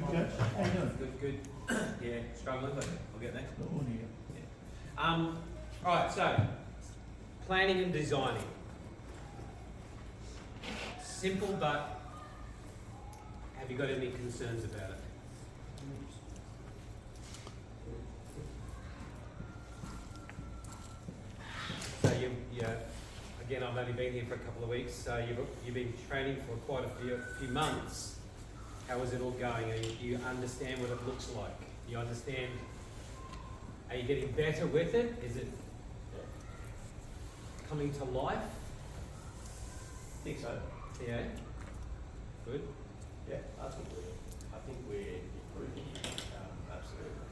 Good coach. How you doing? Good. Yeah, struggling, but I'll get there. Good morning. Right, so planning and designing. Simple, but have you got any concerns about it? So again, I've only been here for a couple of weeks, so you've been training for quite a few months. How is it all going? Do you understand what it looks like? Do you understand? Are you getting better with it? Is it coming to life? I think so. Yeah. Good. Yeah, I think we're improving. Absolutely.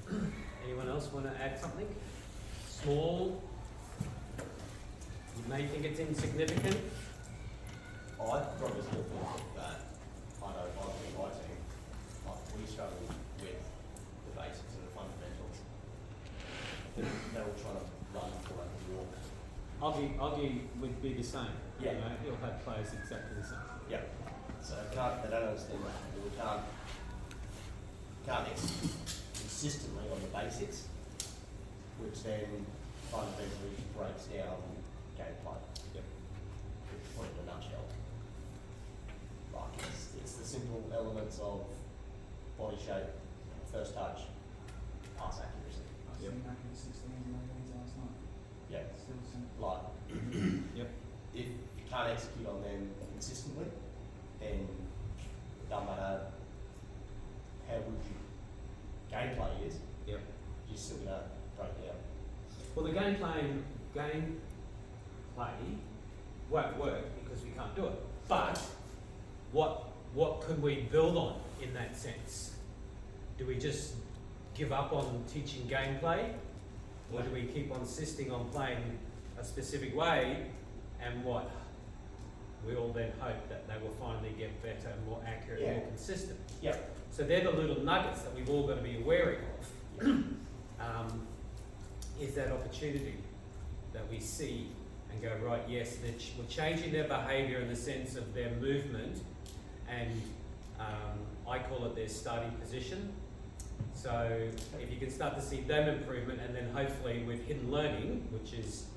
Good. Anyone else want to add something? Small. You may think it's insignificant. I probably still think that I know if I was in my team, we struggle with the basics and the fundamentals. They're all trying to run for like a walk. Augie would be the same. Yeah. You know, he'll have players exactly the same. Yeah. So they don't understand that. We can't execute consistently on the basics, which then fundamentally breaks down gameplay. Yep. Put it in a nutshell. Like it's the simple elements of body shape, first touch, pass accuracy. I was Yep. seeing that in 16 games last night. Yeah. Still simple. Like Yep. if you can't execute on them consistently, then it doesn't matter how good your gameplay is, Yep. you're still gonna break down. Well, the gameplay won't work because we can't do it. But what could we build on in that sense? Do we just give up on teaching gameplay, or do we keep on insisting on playing a specific way? And what we all then hope that they will finally get better and more accurate, and more consistent. Yep. So they're the little nuggets that we've all got to be aware of. Is that opportunity that we see and go, right, yes, we're changing their behaviour in the sense of their movement, and I call it their starting position. So if you can start to see them improvement, and then hopefully with hidden learning, which is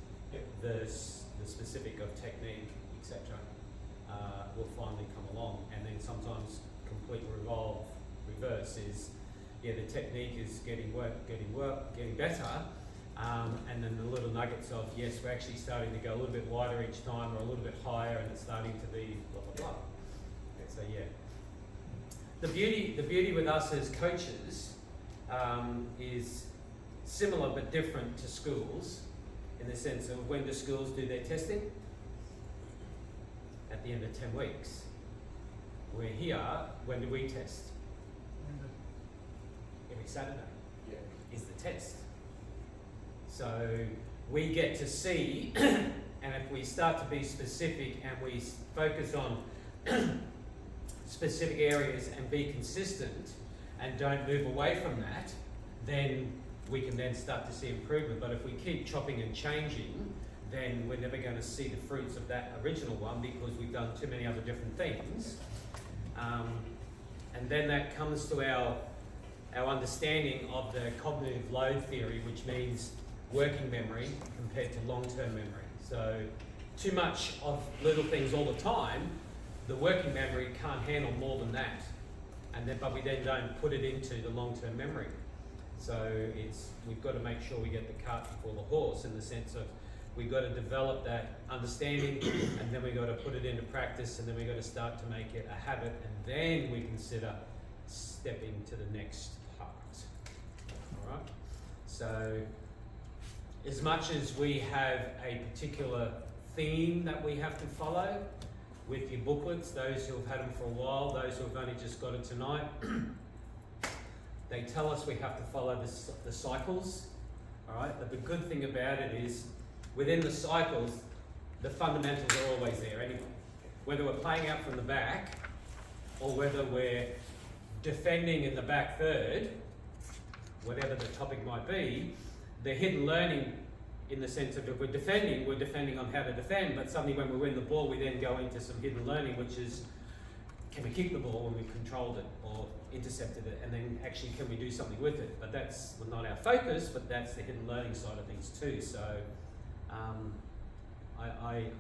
the specific of technique, etc., will finally come along. And then sometimes complete reverse is, the technique is getting better, and then the little nuggets of, yes, we're actually starting to go a little bit wider each time, or a little bit higher, and it's starting to be blah blah blah. So the beauty with us as coaches is similar but different to schools, in the sense of, when do schools do their testing? At the end of 10 weeks. We're here, when do we test? Every Saturday Yeah. is the test. So we get to see, and if we start to be specific and we focus on specific areas and be consistent and don't move away from that, then we can then start to see improvement. But if we keep chopping and changing, then we're never going to see the fruits of that original one, because we've done too many other different things. And then that comes to our understanding of the cognitive load theory, which means working memory compared to long-term memory. So too much of little things all the time, the working memory can't handle more than that. But we then don't put it into the long-term memory. So we've got to make sure we get the cart before the horse, in the sense of, we've got to develop that understanding, and then we've got to put it into practice, and then we've got to start to make it a habit, and then we consider stepping to the next part. All right? So as much as we have a particular theme that we have to follow with your booklets, those who have had them for a while, those who have only just got it tonight, they tell us we have to follow the cycles. All right? But the good thing about it is, within the cycles, the fundamentals are always there anyway. Whether we're playing out from the back, or whether we're defending in the back third, whatever the topic might be, the hidden learning, in the sense of, if we're defending on how to defend, but suddenly when we win the ball, we then go into some hidden learning, which is can we kick the ball when we've controlled it or intercepted it, and then actually can we do something with it? But that's not our focus, but that's the hidden learning side of things too. So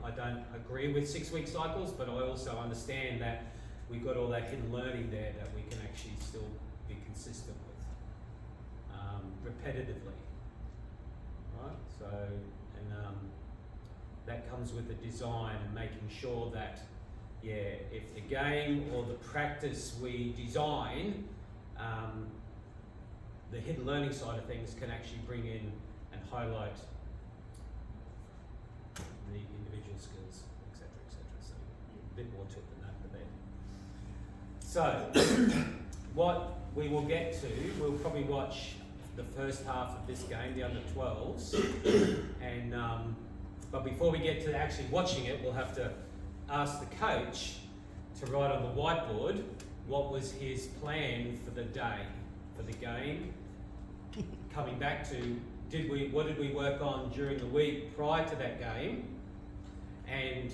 I don't agree with 6-week cycles, but I also understand that we've got all that hidden learning there that we can actually still be consistent with repetitively, right? So, and that comes with the design and making sure that, yeah, if the game or the practice we design, the hidden learning side of things can actually bring in and highlight the individual skills, etc., etc. So a bit more to it than that, but then. So what we will get to, we'll probably watch the first half of this game, the under 12s, and but before we get to actually watching it, we'll have to ask the coach to write on the whiteboard what was his plan for the day, for the game. Coming back to, what did we work on during the week prior to that game? And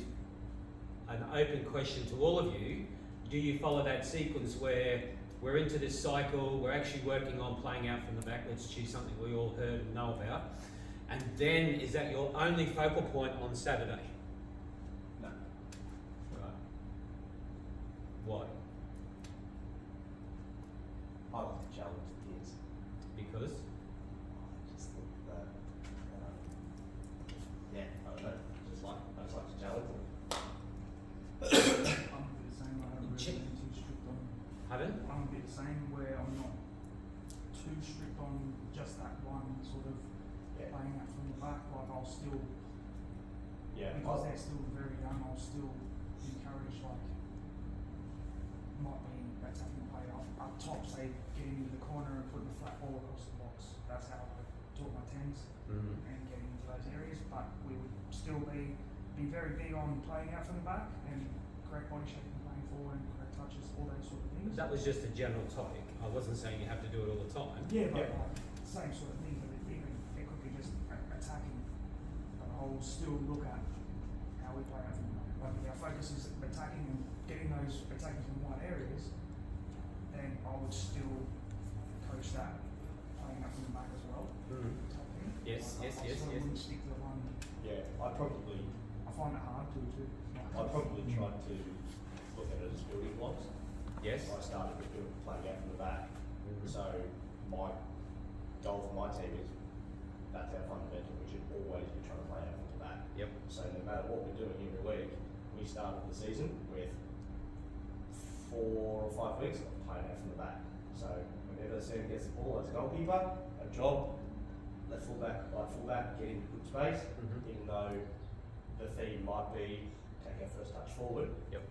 an open question to all of you, do you follow that sequence where we're into this cycle, we're actually working on playing out from the back, let's choose something we all heard and know about, and then is that your only focal point on Saturday? No. Right. Why? I like to challenge the kids. Because? I just think that, yeah, I don't know. I just like to challenge them. I'm a bit the same, I haven't Check. really been too strict on. Pardon? I'm a bit the same where I'm not too strict on just that one sort of Yeah. playing out from the back. Like I'll still, Yeah. because they're still very young, I'll still encourage like, might be attacking play up top, say getting into the corner and putting the flat ball across the box. That's how I taught my tens Mm-hmm. and getting into those areas. But we would still be very big on playing out from the back and correct body shape and playing forward and correct touches, all those sort of things. That was just a general topic. I wasn't saying you have to do it all the time. Yeah, but Yeah. like, same sort of thing, but even it could be just attacking. But I'll still look at how we play out from the back. Like if our focus is attacking and getting those attacking from wide areas, then I would still coach that playing out from the back as well. Mm-hmm. Type thing. Yes, Like, yes, I yes, still yes. wouldn't stick to the one. Yeah, I find it hard to too. probably tried to look at it as building blocks. Yes. I started with playing out from the back. Mhm. So my goal for my team is that's our fundamental. We should always be trying to play out from the back. Yep. So no matter what we're doing every week, we started the season with 4 or 5 weeks of playing out from the back. So whenever Sam gets the ball as a goalkeeper, a job, left fullback, right fullback, get into good space, Mhm. even though the theme might be take our first touch forward. Yep.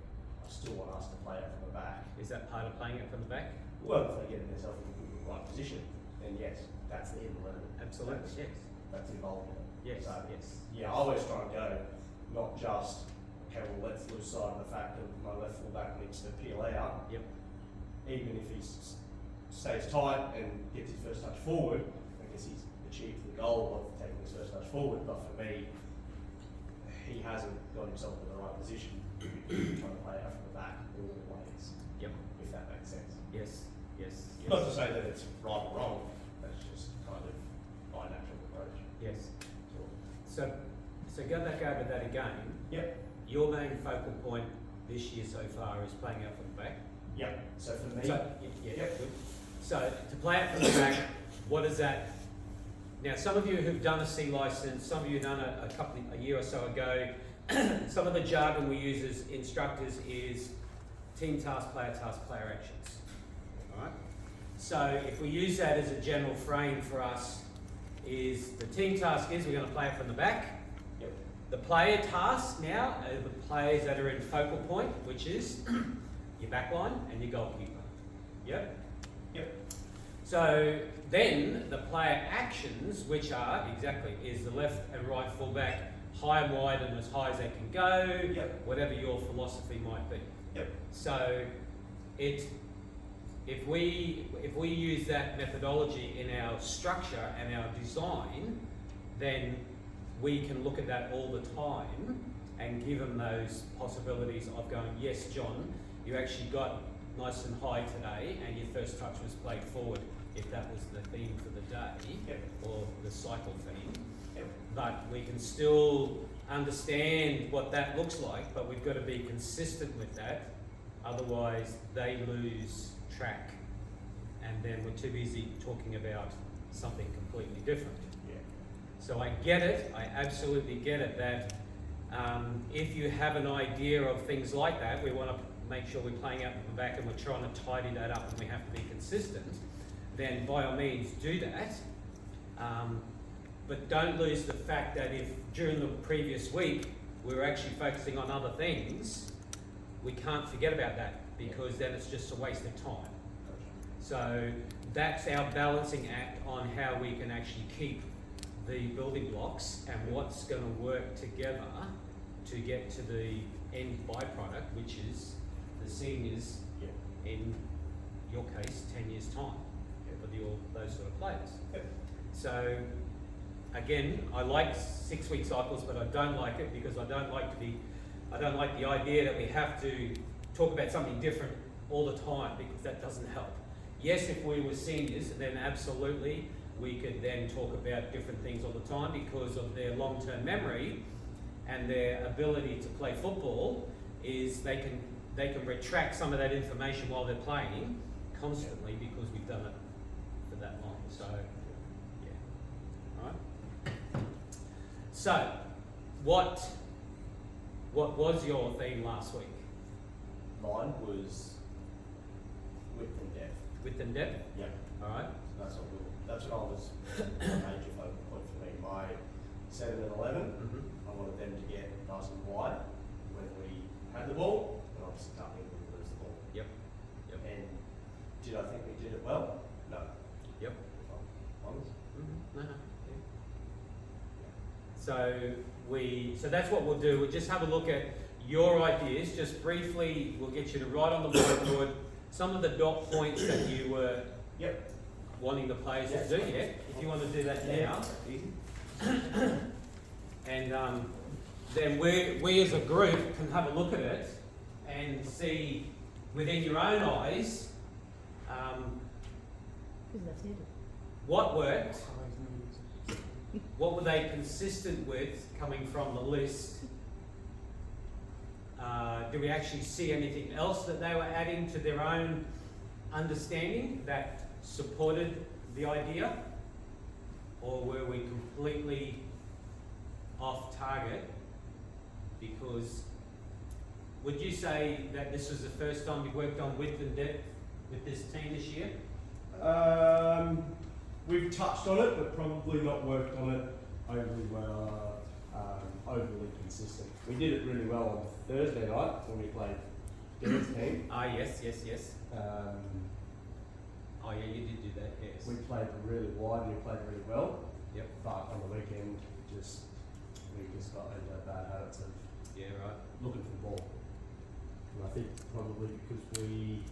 I still want us to play out from the back. Is that part of playing it from the back? Well, if they get themselves in the right position, then yes, that's the hidden learning. Absolutely. That's, Yes. that's involved in it. Yes. So, Yes. yeah, I always try and go, not just, okay, well, let's lose sight of the fact that my left fullback needs to peel out. Yep. Even if he stays tight and gets his first touch forward, I guess he's achieved the goal of taking his first touch forward. But for me, he hasn't got himself in the right position. Trying to play out from the back always, Yep. if that makes sense. Yes. Yes. Yes. Not to say that it's right or wrong, that's just kind of my natural approach. Yes. So, So go back over that again. yep, Your main focal point this year so far is playing out from the back. yep. So for me, So, yeah, Yep. good. So to play out from the back, what is that? Now, some of you who've done a C license, some of you done a year or so ago. Some of the jargon we use as instructors is team task, player actions. All right. So if we use that as a general frame for us, is the team task is we're going to play it from the back. Yep. The player task now are the players that are in focal point, which is your backline and your goalkeeper. Yep. Yep. So then the player actions, which are is the left and right fullback high and wide and as high as they can go. Yep. Whatever your philosophy might be. Yep. So if we use that methodology in our structure and our design, then we can look at that all the time and give them those possibilities of going, yes, John, you actually got nice and high today, and your first touch was played forward, if that was the theme for the day, Yep. or the cycle theme. Yep. But we can still understand what that looks like, but we've got to be consistent with that, otherwise they lose track, and then we're too busy talking about something completely different. Yeah. So I get it, I absolutely get it that if you have an idea of things like that, we want to make sure we're playing out the back and we're trying to tidy that up and we have to be consistent, then by all means do that. But don't lose the fact that if during the previous week we were actually focusing on other things, we can't forget about that, because then it's just a waste of time. So that's our balancing act on how we can actually keep the building blocks and what's going to work together to get to the end byproduct, which is the seniors Yeah. in your case 10 years time for those sort of players. Yep. So again, I like 6-week cycles, but I don't like it because I don't like the idea that we have to talk about something different all the time, because that doesn't help. Yes, if we were seniors, then absolutely we could then talk about different things all the time because of their long-term memory and their ability to play football is they can retract some of that information while they're playing constantly because we've done it for that long. So, yeah. All right. So, what was your theme last week? Mine was width and depth. Width and depth? Yeah. All right. That's what I was a major focal point for me. My 7 and 11, Mm-hmm. I wanted them to get nice and wide when we had the ball, and obviously ducking when we lose the ball. Yep. Yep. And did I think we did it well? No. Yep. If I'm honest. Mm-hmm. No. Yeah. So that's what we'll do. We'll just have a look at your ideas. Just briefly, we'll get you to write on the whiteboard some of the dot points that you were Yep. wanting the players to do. Yeah. If you want to do that now. Easy. And then we as a group can have a look at it and see within your own eyes what worked, what were they consistent with coming from the list. Do we actually see anything else that they were adding to their own understanding that supported the idea? Or were we completely off target? Because would you say that this was the first time you've worked on width and depth with this team this year? We've touched on it, but probably not worked on it overly well, overly consistent. We did it really well on Thursday night when we played Dennis team. Ah, yes. Oh yeah, you did do that, yes. We played really wide and we played really well. Yep. But on the weekend, we just got into bad habits of Yeah, right. looking for the ball. And I think probably because we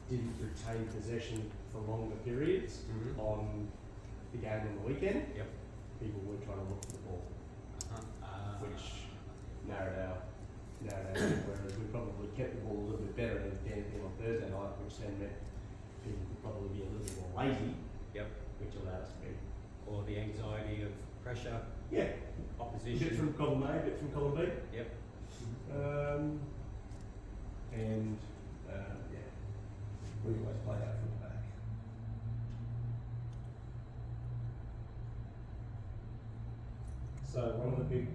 didn't retain possession for longer periods Mm-hmm. on the game on the weekend, Yep. people were trying to look for the ball, which narrowed our whereas we probably kept the ball a little bit better than anything on Thursday night, which then meant people could probably be a little bit more lazy, Yep. which allowed us to be. Or the anxiety of pressure, Yeah, opposition. bit from column A, bit from column B. Yep. Yeah, we always play out from the back. So one of the big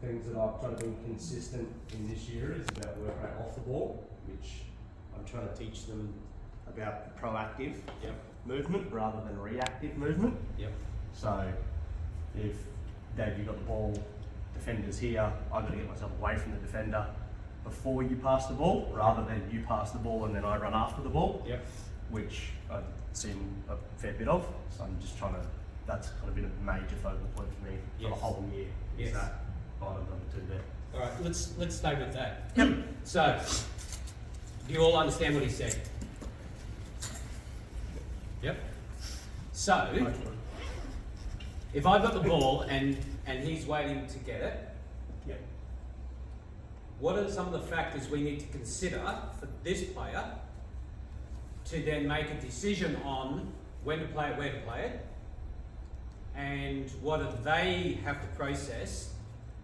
things that I've tried to be consistent in this year is about work rate off the ball, which I'm trying to teach them about proactive Yep. movement rather than reactive movement. Yep. So if Dave, you got the ball, defender's here, I've got to get myself away from the defender before you pass the ball, rather than you pass the ball and then I run after the ball, Yep. which I've seen a fair bit of. So I'm just trying to, that's kind of been a major focal point for me for the Yes. whole year. Yes. Is that item number 2 there. All right, let's stay with that. So, do you all understand what he said? Yep. So, if I've got the ball and he's waiting to get it, Yep. what are some of the factors we need to consider for this player to then make a decision on when to play it, where to play it, and what do they have to process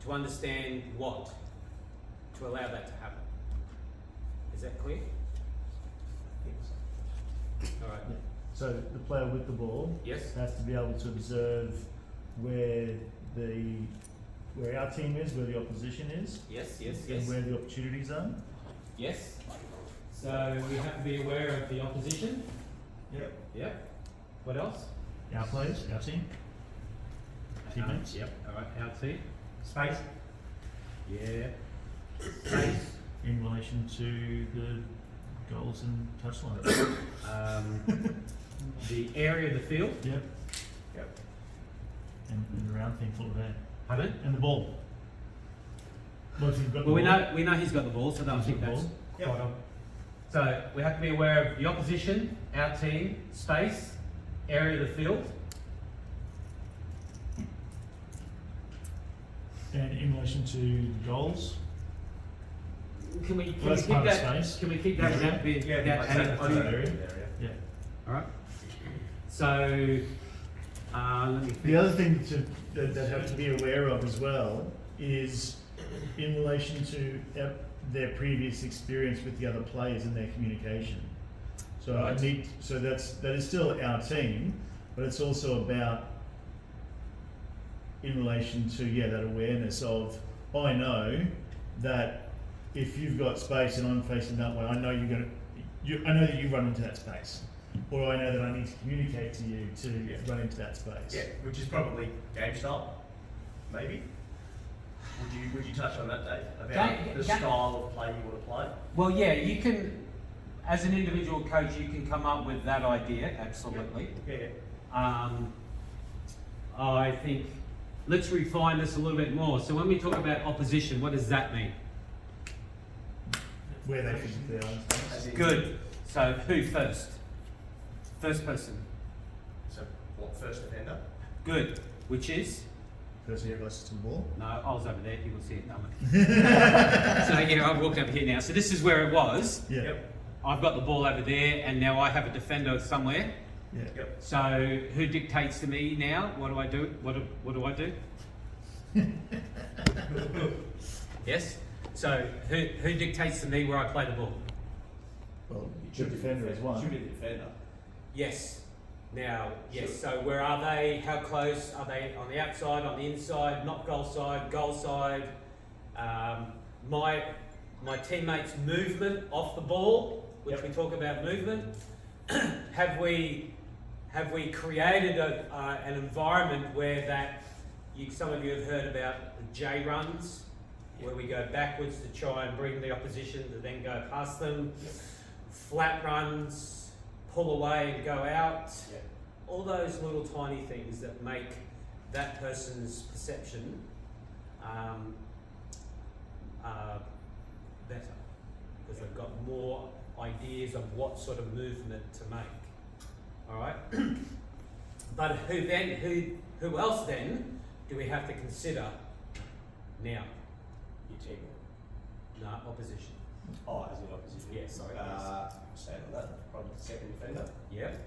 to understand what to allow that to happen? Is that clear? All right. Yeah. So the player with the ball Yes. has to be able to observe where our team is, where the opposition is, Yes. Yes. and where the opportunities are. Yes. So we have to be aware of the opposition. Yep. Yep. What else? Our players, our team. Teammates. Yep. All right. Our team. Space. Yeah. Space. In relation to the goals and touchlines. The area of the field. Yep. Yep. And the round thing full of air. Pardon? And the ball. Well, if you've got Well, the ball. we know he's got the ball, so I He's think got the that's ball. Yep. spot on. So we have to be aware of the opposition, our team, space, area of the field. And in relation to the goals. Can we Well, keep that's part of that? space. Can we keep that without being without adding I'd to? say area. Yeah. All right. So let me think. The other thing that have to be aware of as well is in relation to their previous experience with the other players and their communication. So Right. that is still our team, but it's also about in relation to that awareness of I know that if you've got space and I'm facing that way, I know I know that you run into that space. Or I know that I need to communicate to you to run into that space. Yeah, which is probably game style, maybe. Would you touch on that, Dave? About the style of play you want to play? Well, yeah, you can, as an individual coach, you can come up with that idea. Absolutely. Yeah. I think let's refine this a little bit more. So when we talk about opposition, what does that mean? Where they physically are. and stuff. As in- Good. So who first? First person. So what? First defender. Good. Which is? Person who closest to the ball. No, I was over there. You will see it. No. So yeah, I've walked over here now. So this is where it was. Yeah. Yep. I've got the ball over there, and now I have a defender somewhere. Yeah. Yep. So who dictates to me now? What do I do? What do I do? Yes. So who dictates to me where I play the ball? Well, the defender is one. Should be the defender. Yes. Now, yes. Sure. So where are they? How close are they? On the outside, on the inside, not goal side, goal side. My teammates' movement off the ball, which Yep. we talk about movement. Have we created an environment where that some of you have heard about the J runs, where we go backwards to try and bring the opposition to then go past them. Flat runs, pull away and go out. Yeah. All those little tiny things that make that person's perception better, because they've got more ideas of what sort of movement to make. All right. But who else then do we have to consider now? Your team. No, opposition. Oh, as in opposition. Yeah, sorry. Stand on that. Probably the second defender. Yep.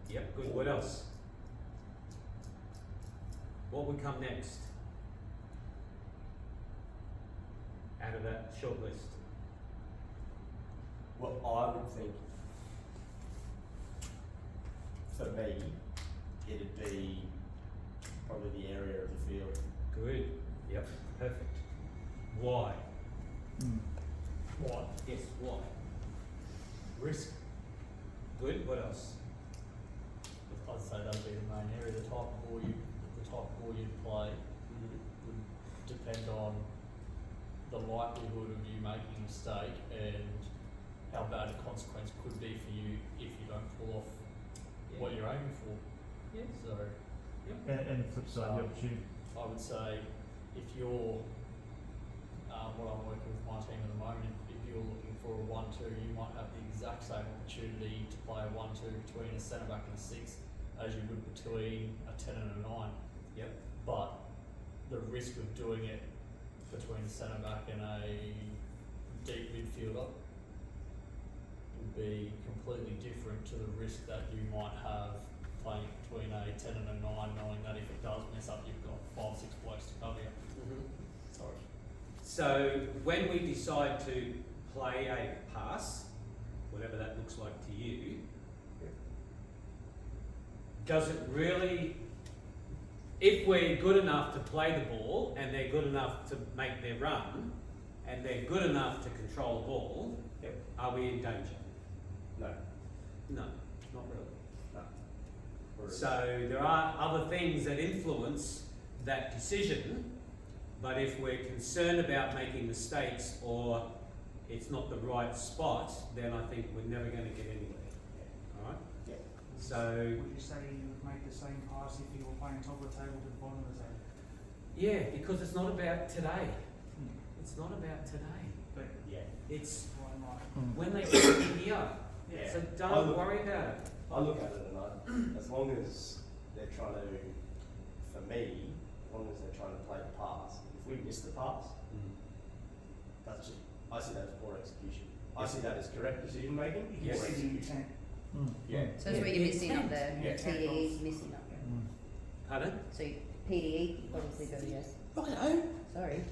Yep, good. What else? What would come next out of that short list? Well, I would think, for me, it'd be probably the area of the field. Good. Yep, perfect. Why? Why? Yes, why? Risk. Good. What else? I'd say that'd be the main area. The type of ball you'd play would depend on the likelihood of you making a mistake and how bad a consequence could be for you if you don't pull off what you're aiming for. Yeah. So And the flip side, the opportunity. I would say if you're what I'm working with my team at the moment, if you're looking for a 1-2, you might have the exact same opportunity to play a 1-2 between a centre back and a 6 as you would between a 10 and a 9. Yep. But the risk of doing it between a centre back and a deep midfielder would be completely different to the risk that you might have playing between a 10 and a 9, knowing that if it does mess up, you've got 5, 6 blokes to cover you. Sorry. So when we decide to play a pass, whatever that looks like to you, does it really, if we're good enough to play the ball and they're good enough to make their run and they're good enough to control the ball, Yep. are we in danger? No. No, not really. No. Whereas- So there are other things that influence that decision, but if we're concerned about making mistakes or it's not the right spot, then I think we're never going to get anywhere. All right? Yeah. So Would you say you would make the same pass if you were playing top of the table to the bottom of the table? yeah, because it's not about today. It's not about today. But Yeah. It's why not? when they get to here. Yeah. So I don't look- worry about it. I look at it and as long as they're trying to, for me, as long as they're trying to play the pass, if we miss the pass, that's just, I see that as poor execution. I see that as correct decision making. You Yes. can see the intent. Yeah. So that's where you're missing up there. Yeah. PDE is missing up there. Pardon? So PDE obviously goes yes. Righto. Sorry.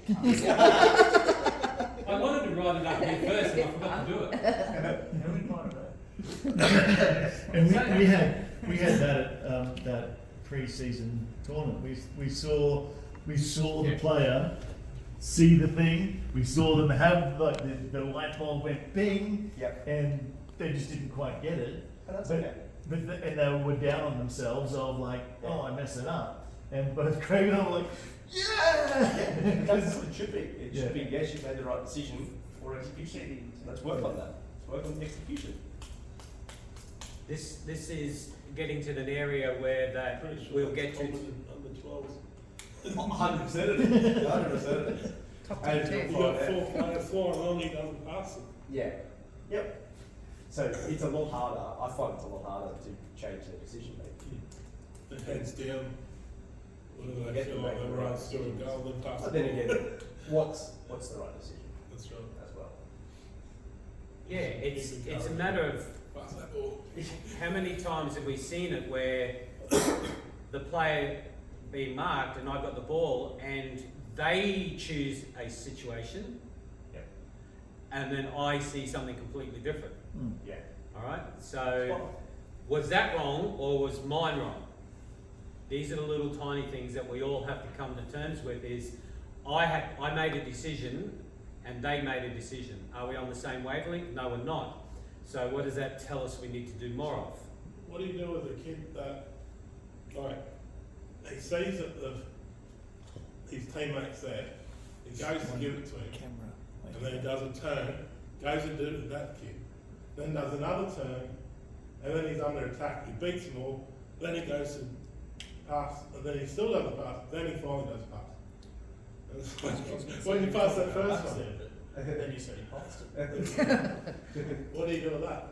I wanted to write it up here first and I forgot to do it. Every part of it. And we had that at that pre-season tournament. We saw the player see the thing. We saw them have like the light bulb went bing, Yep. and they just didn't quite get it. And that's But- okay. and they were down on themselves of like, oh, I messed it up. And both Craig and I were like, yeah. That's what it should be. It should be, Yeah. yes, you made the right decision or execution. Let's work on that. Let's work on the execution. This is getting to an area where that Pretty sure we'll that's get to. common in under 12s. 100% it is. 100% it is. Top And two. you'll You find got out- 4 players, 4 and only doesn't pass it. Yeah. Yep. So it's a lot harder. I find it's a lot harder to change their decision making. The hands down. Whether they Get feel them like back they in the run right through a decisions. goal, then pass But it. then again, what's the right decision That's right. as well? Yeah, it's a matter of Pass that ball. how many times have we seen it where the player being marked and I've got the ball and they choose a situation Yep. and then I see something completely different. Yeah. All right. So was that wrong or was mine wrong? These are the little tiny things that we all have to come to terms with. Is I made a decision and they made a decision. Are we on the same wavelength? No, we're not. So what does that tell us we need to do more of? What do you do with a kid that, like, he sees that his teammate's there, he goes to give it to him, and then he does a turn, goes and does it to that kid, then does another turn, and then he's under attack, he beats them all, then he goes to pass, and then he still doesn't pass, then he finally does pass. And it's like, when you pass that first one, Then you said he passed it. what do you do with that?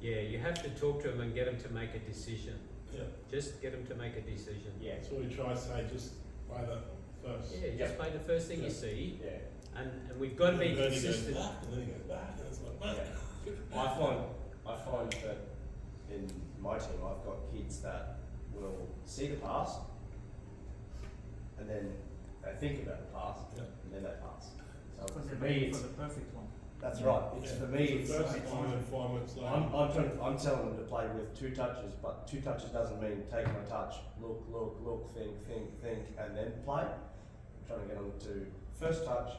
Yeah, you have to talk to them and get them to make a decision. Yeah, Just get them to make a decision. Yeah. that's what we try to say, just play that first. Yeah, just play the first thing you Yeah. see, Yeah. and we've got to be And then he goes consistent. back, and then he goes back, and it's like, man. I find that in my team I've got kids that will see the pass and then they think about the pass Yeah. and then they pass. So Because for they're me waiting it's for the perfect one. that's right. It's Yeah, for me it's it's the first it's- time and 5 minutes later. I'm telling them to play with 2 touches, but 2 touches doesn't mean take my touch, look, think, and then play. I'm trying to get them to first touch,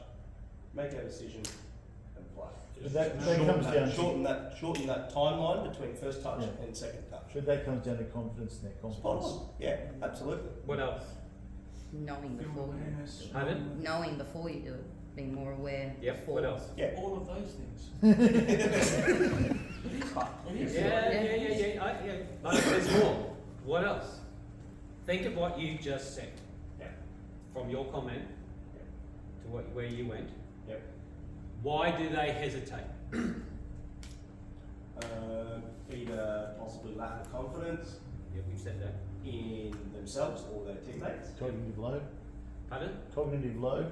make a decision, and play. But that comes down to, Shorten that timeline between first touch Yeah. and second touch. but that comes down to confidence in their Spot confidence. on. Yeah, absolutely. What else? Knowing Feel before you, awareness. Pardon? knowing before you do it, being more aware. Yep. before. What else? Yeah. All of those things. Yeah. But there's more. What else? Think of what you just said. Yeah. From your comment to where you went. Yep. Why do they hesitate? Either possibly lack of confidence Yeah, we've said that. in themselves or their teammates. Cognitive load. Pardon? Cognitive load.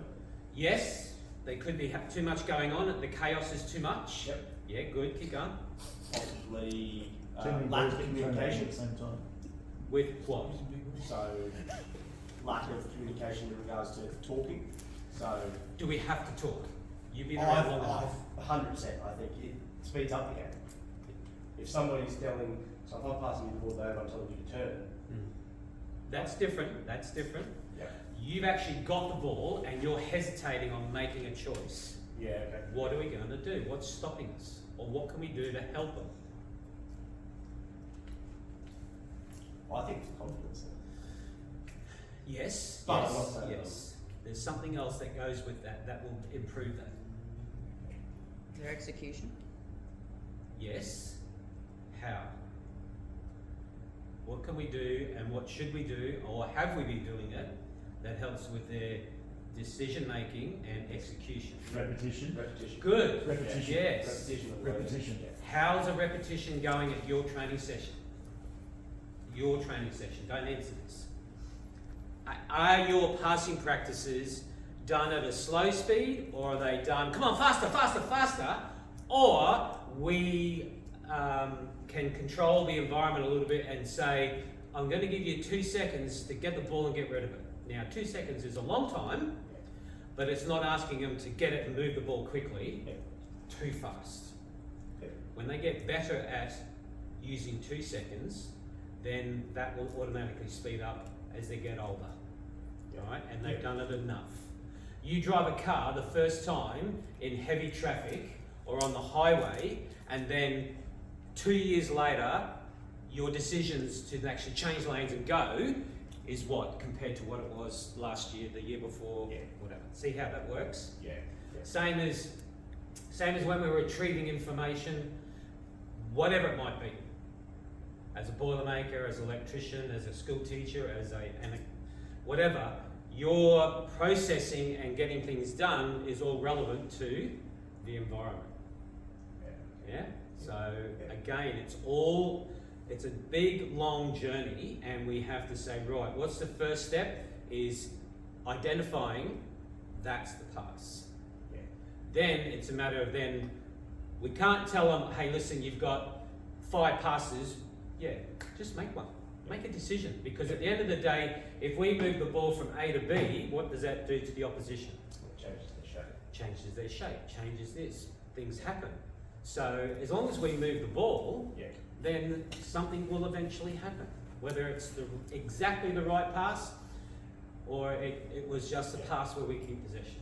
Yes, there could be too much going on, the chaos is too much. Yep. Yeah, good, keep going. Possibly Too many lack balls of getting thrown at you communication. at the same time. With what? So lack of communication in regards to talking. So Do we have to talk? You've been around long enough. 100%. I think it speeds up the game. If somebody's telling, so if I'm passing you the ball over, I'm telling you to turn. That's different, that's different. Yeah. You've actually got the ball and you're hesitating on making a choice. Yeah. Okay. What are we going to do? What's stopping us? Or what can we do to help them? I think it's confidence. Yes, But I'm yes, not saying yes. There's something else that goes with that that will improve that. Their execution. Yes. How? What can we do and what should we do or have we been doing it that helps with their decision making and execution? Repetition. Repetition. Good. Repetition. Yes. Repetition. Of Repetition. learning. How's a repetition going at your training session? Your training session. Don't answer this. Are your passing practices done at a slow speed, or are they done, come on, faster, faster, faster? Or we can control the environment a little bit and say, I'm going to give you 2 seconds to get the ball and get rid of it. Now, 2 seconds is a long time, but it's not asking them to get it and move the ball quickly, too fast. When they get better at using 2 seconds, then that will automatically speed up as they get older, right? And they've done it enough. You drive a car the first time in heavy traffic or on the highway, and then 2 years later, your decisions to actually change lanes and go is what compared to what it was last year, the year before, whatever. See how that works? Yeah. Same as when we were retrieving information, whatever it might be. As a boilermaker, as an electrician, as a school teacher, whatever, your processing and getting things done is all relevant to the environment. Yeah? So again, it's a big, long journey, and we have to say, right, what's the first step? Is identifying that's the pass. Then it's a matter of we can't tell them, hey, listen, you've got 5 passes. Yeah, just make one. Make a decision, because at the end of the day, if we move the ball from A to B, what does that do to the opposition? Changes the shape. Changes their shape, changes this. Things happen. So as long as we move the ball, then something will eventually happen. Whether it's exactly the right pass, or it was just a pass where we keep possession.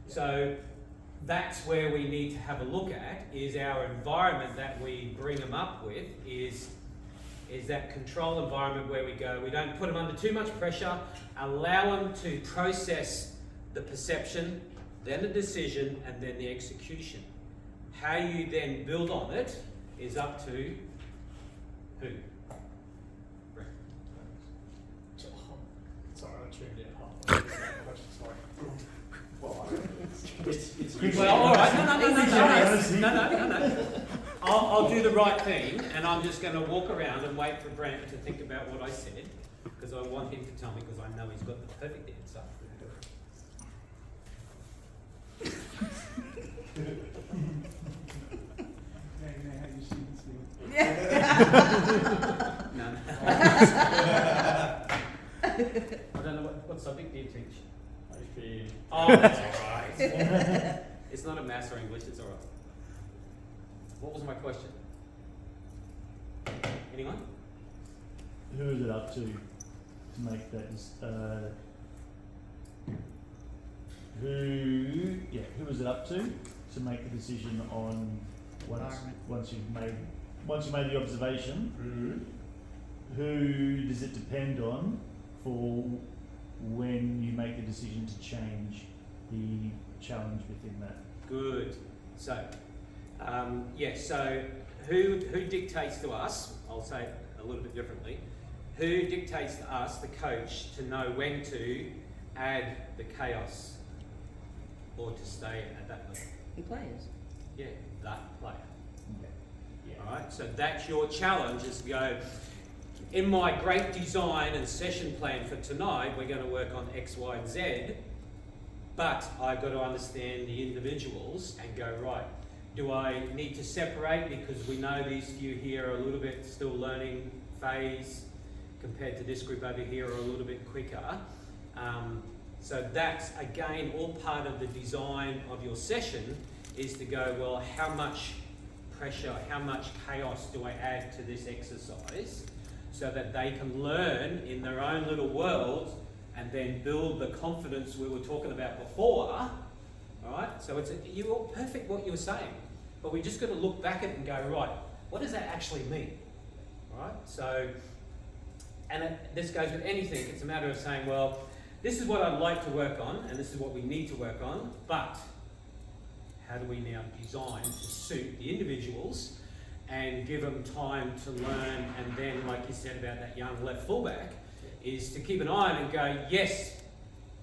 So that's where we need to have a look at, is our environment that we bring them up with is that control environment where we go, we don't put them under too much pressure, allow them to process the perception, then the decision, and then the execution. How you then build on it is up to who? Brett. Sorry, I tuned out. Sorry. Well, it's Well, all right. No. I'll do the right thing, and I'm just going to walk around and wait for Brent to think about what I said, because I want him to tell me, because I know he's got the perfect answer. How you see this thing. No. I don't know what subject do you teach? HP. Oh, that's all right. It's not a maths or English, it's all right. What was my question? Anyone? Who is it up to make that? Who is it up to make the decision on once you've made the observation? Mm-hmm. Who does it depend on for when you make the decision to change the challenge within that? Good. So, so who dictates to us, I'll say it a little bit differently, who dictates to us, the coach, to know when to add the chaos or to stay at that level? The players. Yeah, that player. Yeah. Alright, so that's your challenge, is to go, in my great design and session plan for tonight, we're going to work on X, Y, and Z. but I've got to understand the individuals and go, right, do I need to separate because we know these few here are a little bit still learning phase compared to this group over here are a little bit quicker. So that's, again, all part of the design of your session is to go, well, how much pressure, how much chaos do I add to this exercise so that they can learn in their own little world and then build the confidence we were talking about before, all right? So you're perfect what you were saying, but we just got to look back at it and go, right, what does that actually mean, all right? So, and this goes with anything. It's a matter of saying, well, this is what I'd like to work on, and this is what we need to work on, but how do we now design to suit the individuals and give them time to learn? And then, like you said about that young left fullback, is to keep an eye on it and go, yes,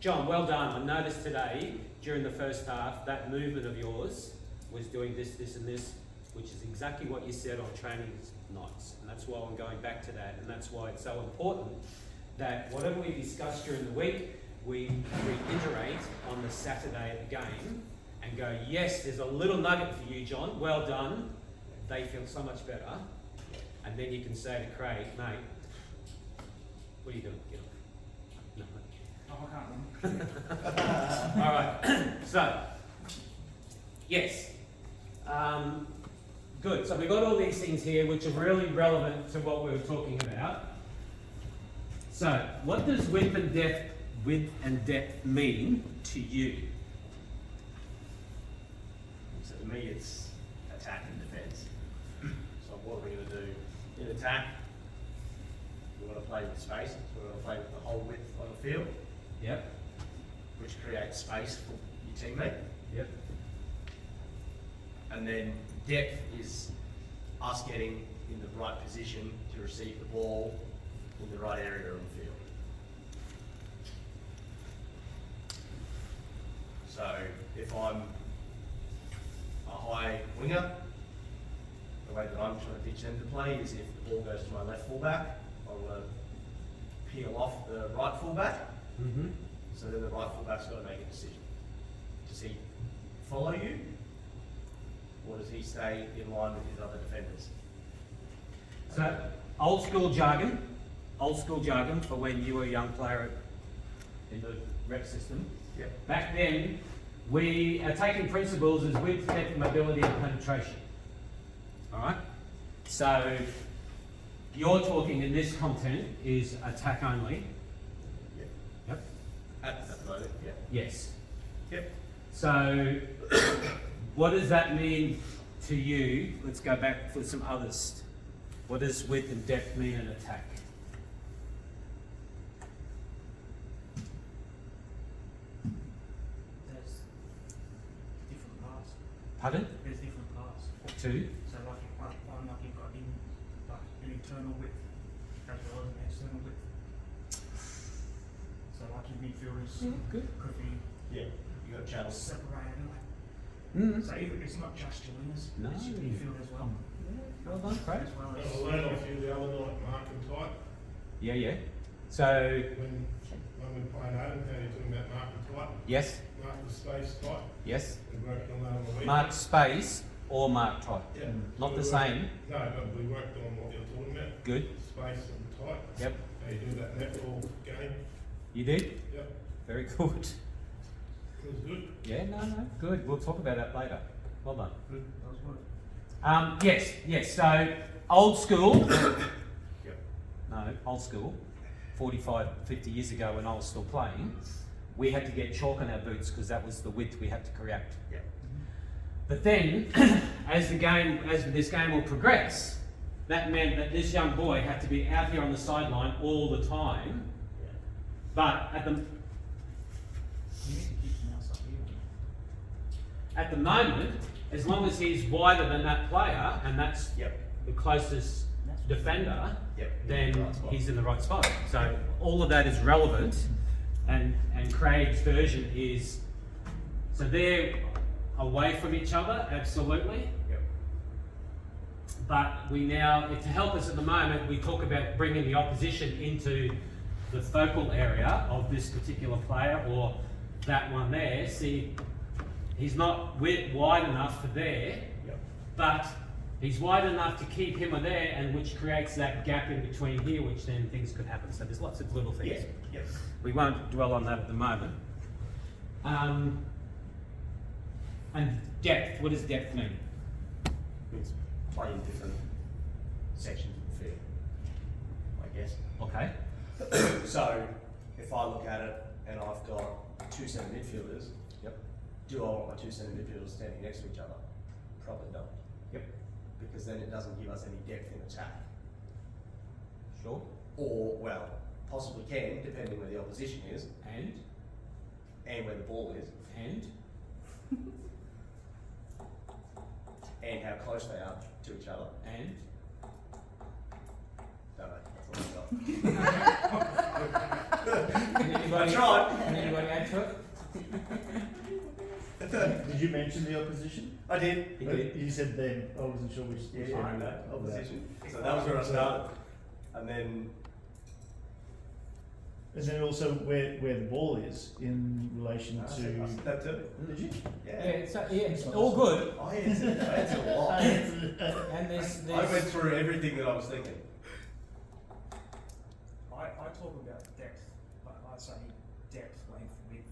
John, well done. I noticed today during the first half that movement of yours was doing this, this and this, which is exactly what you said on training nights. And that's why I'm going back to that, and that's why it's so important that whatever we discuss during the week, we reiterate on the Saturday at the game and go, yes, there's a little nugget for you, John, well done. They feel so much better. And then you can say to Craig, mate, what are you doing? Get off. No, mate. Oh, I can't run. All right, so, yes. Good, so we've got all these things here which are really relevant to what we were talking about. So, what does width and depth mean to you? So to me, it's attack and defence. So what are we going to do in attack? We want to play with space. So we want to play with the whole width on the field, Yep. which creates space for your teammate. Yep. And then depth is us getting in the right position to receive the ball in the right area of the field. So if I'm a high winger, the way that I'm trying to teach them to play is if the ball goes to my left fullback, I want to peel off the right fullback. Mm-hmm. So then the right fullback's got to make a decision. Does he follow you, or does he stay in line with his other defenders? So, old school jargon for when you were a young player in the rep system. Yep. Back then, we are taking principles as width, depth, mobility, and penetration. All right. So, you're talking in this content is attack only. Yep. Yep. At the moment, yeah. Yes. Yep. So, what does that mean to you? Let's go back for some others. What does width and depth mean in attack? There's different parts. Pardon? There's different parts. Two. So like one like you've got like an internal width as well as an external width. So like your midfielders Good. could be Yeah. You got channels. separated. Mm. So it's not just your wingers, No. it's your midfield as well. Well done, Craig. As well I as learned off you the other night, mark and tight. Yeah, yeah. So, When we played Adam, how you talking about mark and tight? yes, Mark the space tight. yes. We worked on that on the week. Mark space or mark type. Yeah. Not So the we same. No, but we worked on what you're talking about. Good. Space and tight. Yep. How you do that netball game. You did? Yep. Very good. It was good. Yeah, no, good. We'll talk about that later. Well done. Good. that was good. Yes. So, old school. Yep. No, old school. 45, 50 years ago when I was still playing, we had to get chalk on our boots because that was the width we had to create. Yep. But then, as this game will progress, that meant that this young boy had to be out here on the sideline all the time. Yeah. But at the You need to keep the mouse up here. At the moment, as long as he's wider than that player, and that's Yep. the closest defender, Yep. then Right spot. he's in the right spot. So all of that is relevant, and Craig's version is, so they're away from each other, absolutely. Yep. But we now, to help us at the moment, we talk about bringing the opposition into the focal area of this particular player, or that one there, see, he's not wide enough for there, Yep. but he's wide enough to keep him there, and which creates that gap in between here, which then things could happen. So there's lots of little things. Yeah, yep. We won't dwell on that at the moment. And depth, what does depth mean? It's playing different sections of the field, I guess. Okay. So, if I look at it and I've got two centre midfielders, Yep. do I want my two centre midfielders standing next to each other? Probably not. Yep. Because then it doesn't give us any depth in attack. Sure. Or, well, possibly can, depending where the opposition is And and where the ball is and how close they are to each other. and Don't know, that's all I've got. Can anybody, I tried. Can anybody add to it? Did you mention the opposition? I did. He did. You said them. I wasn't sure which. Yeah, I know, opposition. So that was where I started. And then, And then also where the ball is in relation I to. said that too. Did you? Yeah, Yeah. it's all good. I answered a lot. And there's I went through everything that I was thinking. I talk about depth, but I say depth, length, width,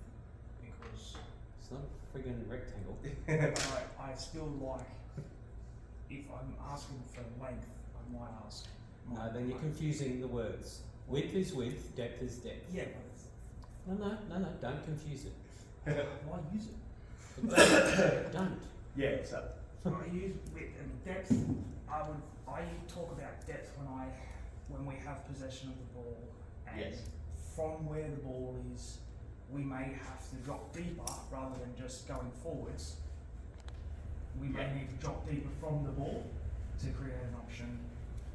because It's not a friggin' rectangle. I still like, if I'm asking for length, I might ask. No, then you're confusing the words. Width is width, depth is depth. Yeah, but it's, No, don't confuse it. why use it? Don't. Yeah, so I use width and depth. I talk about depth when we have possession of the ball, and Yes. from where the ball is, we may have to drop deeper rather than just going forwards. We may Yeah. need to drop deeper from the ball to create an option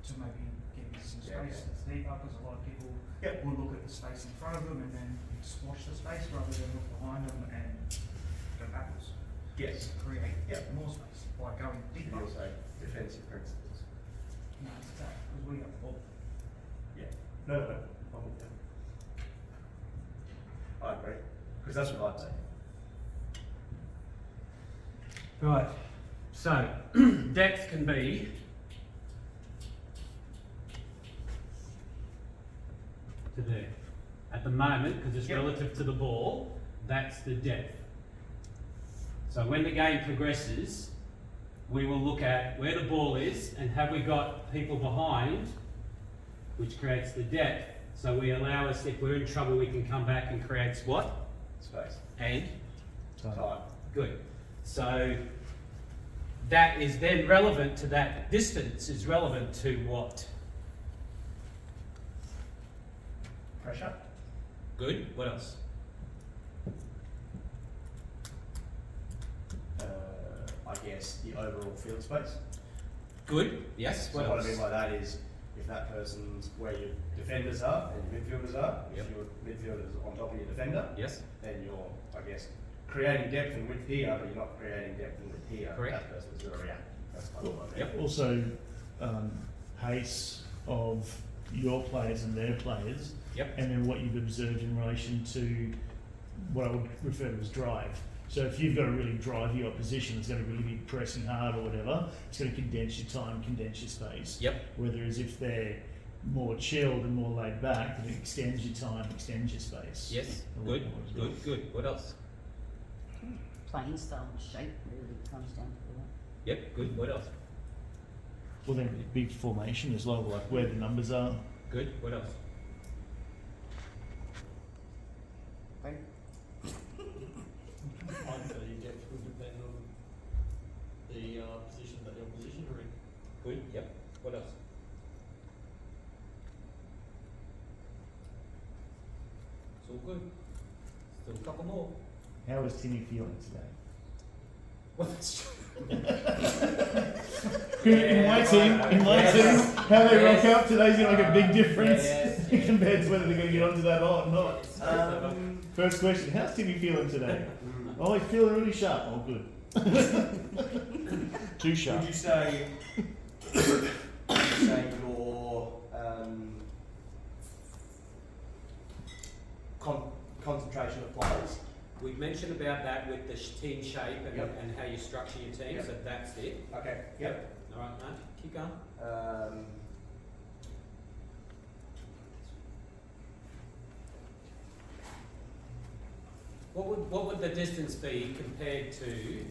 to maybe get into some Yeah, space that's deeper, because a lot of people Yep. will look at the space in front of them and then squash the space rather than look behind them and go backwards. yes. Create Yep. more space by going Should deeper. we also defensive principles? No, it's attack, because we have the ball. Yeah. No. I'm with you. I agree. Because that's what I'd say. Right. So, depth can be to there. At the moment, because it's Yep. relative to the ball, that's the depth. So when the game progresses, we will look at where the ball is and have we got people behind, which creates the depth. So we allow us, if we're in trouble, we can come back and create what? Space. And? Time. Good. So that is then relevant to that distance, is relevant to what? Pressure. Good. What else? I guess the overall field space. Good. Yes. So What what else? I mean by that is, if that person's where your defenders are and your midfielders are, Yep. if your midfielder's on top of your defender, Yes. then you're, I guess, creating depth and width here, but you're not creating depth and width here. Correct. That person's going to react. That's kind of what I mean. Yep. Also, pace of your players and their players, Yep. and then what you've observed in relation to what I would refer to as drive. So if you've got a really drivey opposition that's going to really be pressing hard or whatever, it's going to condense your time, condense your space. Yep. Whereas if they're more chilled and more laid back, then it extends your time, extends your space. Yes. A lot Good. more as well. Good. What else? Playing style and shape really comes down to that. Yep. Good. What else? Well, then big formation as well, like where the numbers are. Good. What else? Right? I'd say your depth would depend on the position that the opposition are in. Good. Yep. What else? It's all good. Still a couple more. How is Timmy feeling today? Well, that's true. In my team, how they rock out today's gonna make a big difference Yes. compared to whether they're gonna get onto that or not. First First question, how's Timmy feeling today? Oh, he's feeling really sharp. Oh, good. Too sharp. would you say, your concentration of players, mention about that with the team shape and, Yep. and how you structure your team, Yep. so that's it. Okay, yep. Alright, no, keep going. What would the distance be compared to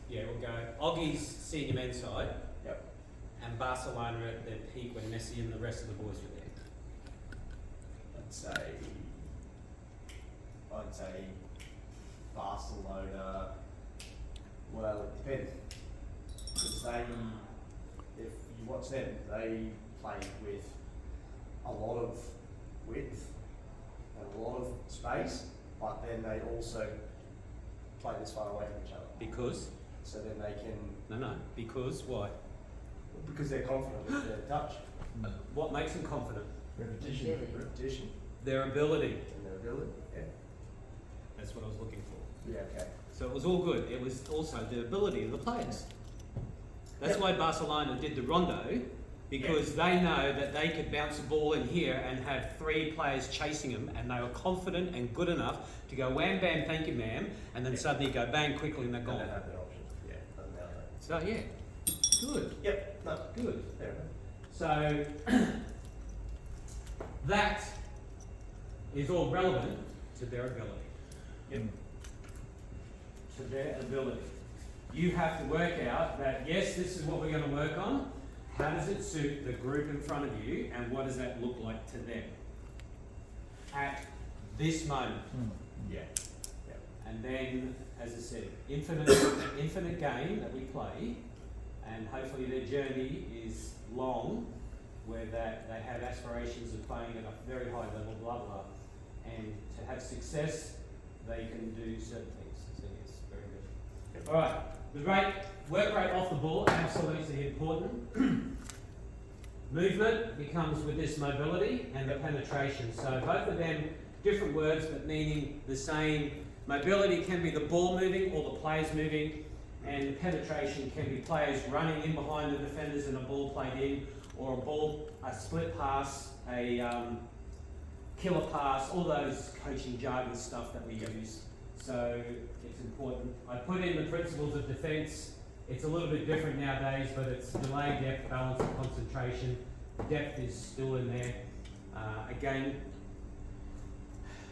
yeah, we'll go Oggie's senior men's side Yep. and Barcelona at their peak when Messi and the rest of the boys were there. I'd say Barcelona. Well, it depends. Because if you watch them, they play with a lot of width and a lot of space, but then they also play this far away from each other. Because? So then they can, No, because why? because they're confident with their touch, What makes them confident? Repetition. repetition, Their ability. and their ability. Yeah. That's what I was looking for. Yeah. Okay. So it was all good. It was also the ability of the players. That's Yep. why Barcelona did the rondo, because they know that they could bounce a ball in here and have 3 players chasing them, and they were confident and good enough to go wham bam, thank you ma'am, and then suddenly go bang quickly and they're They don't gone. have that option. Yeah. Doesn't matter. So yeah, good, Yep. No. good. There. So that is all relevant to their ability. Yep. To their ability. You have to work out that yes, this is what we're going to work on. How does it suit the group in front of you, and what does that look like to them at this moment? Yeah. And then, as I said, infinite game that we play, and hopefully their journey is long, where that they have aspirations of playing at a very high level, blah blah, and to have success, they can do certain things. So yes, very good. All right, the work rate off the ball, absolutely important. Movement becomes with this mobility and the penetration. So both of them different words but meaning the same. Mobility can be the ball moving or the players moving, and penetration can be players running in behind the defenders and a ball played in, or a split pass, a killer pass, all those coaching jargon stuff that we use. So it's important. I put in the principles of defence. It's a little bit different nowadays, but it's delay, depth, balance, and concentration. Depth is still in there. Again,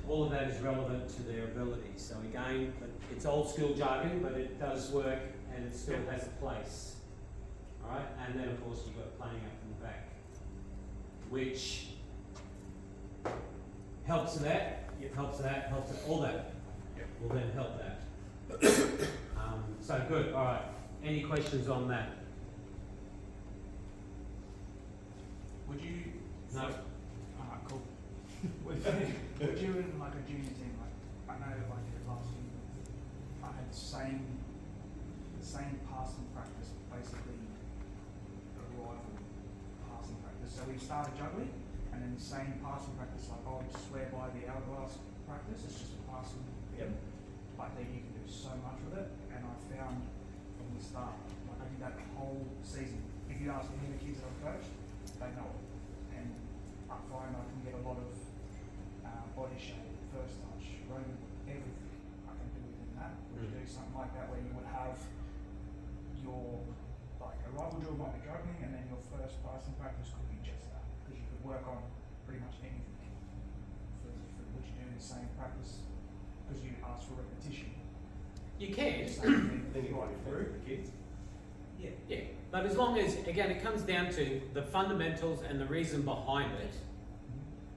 all of that is relevant to their ability. So again, it's old school jargon, but it does work and it still has a place. All right, and then of course you've got playing up from the back, which helps that, helps that, all that will then help that. So good, all right. Any questions on that? Would you? No. Alright, cool. Would you in like a junior team, like I know that I did it last year, I had the same passing practice, basically a rival passing practice. So we started juggling, and then the same passing practice, like I would swear by the hourglass practice. It's just a passing Yep. But then you can do so much with it, and I found from the start, like I did that whole season. If you ask any of the kids that I've coached, they know it. And I find I can get a lot of body shape, first touch, running, everything I can do within that. Would you do something like that where you would have your, like a rival drill might be juggling, and then your first passing practice could be just that, because you could work on pretty much anything. Would you do the same practice because you ask for repetition? You can. Same thing Then you right might be through. the kids. Yeah. Yeah, but as long as, again, it comes down to the fundamentals and the reason behind it,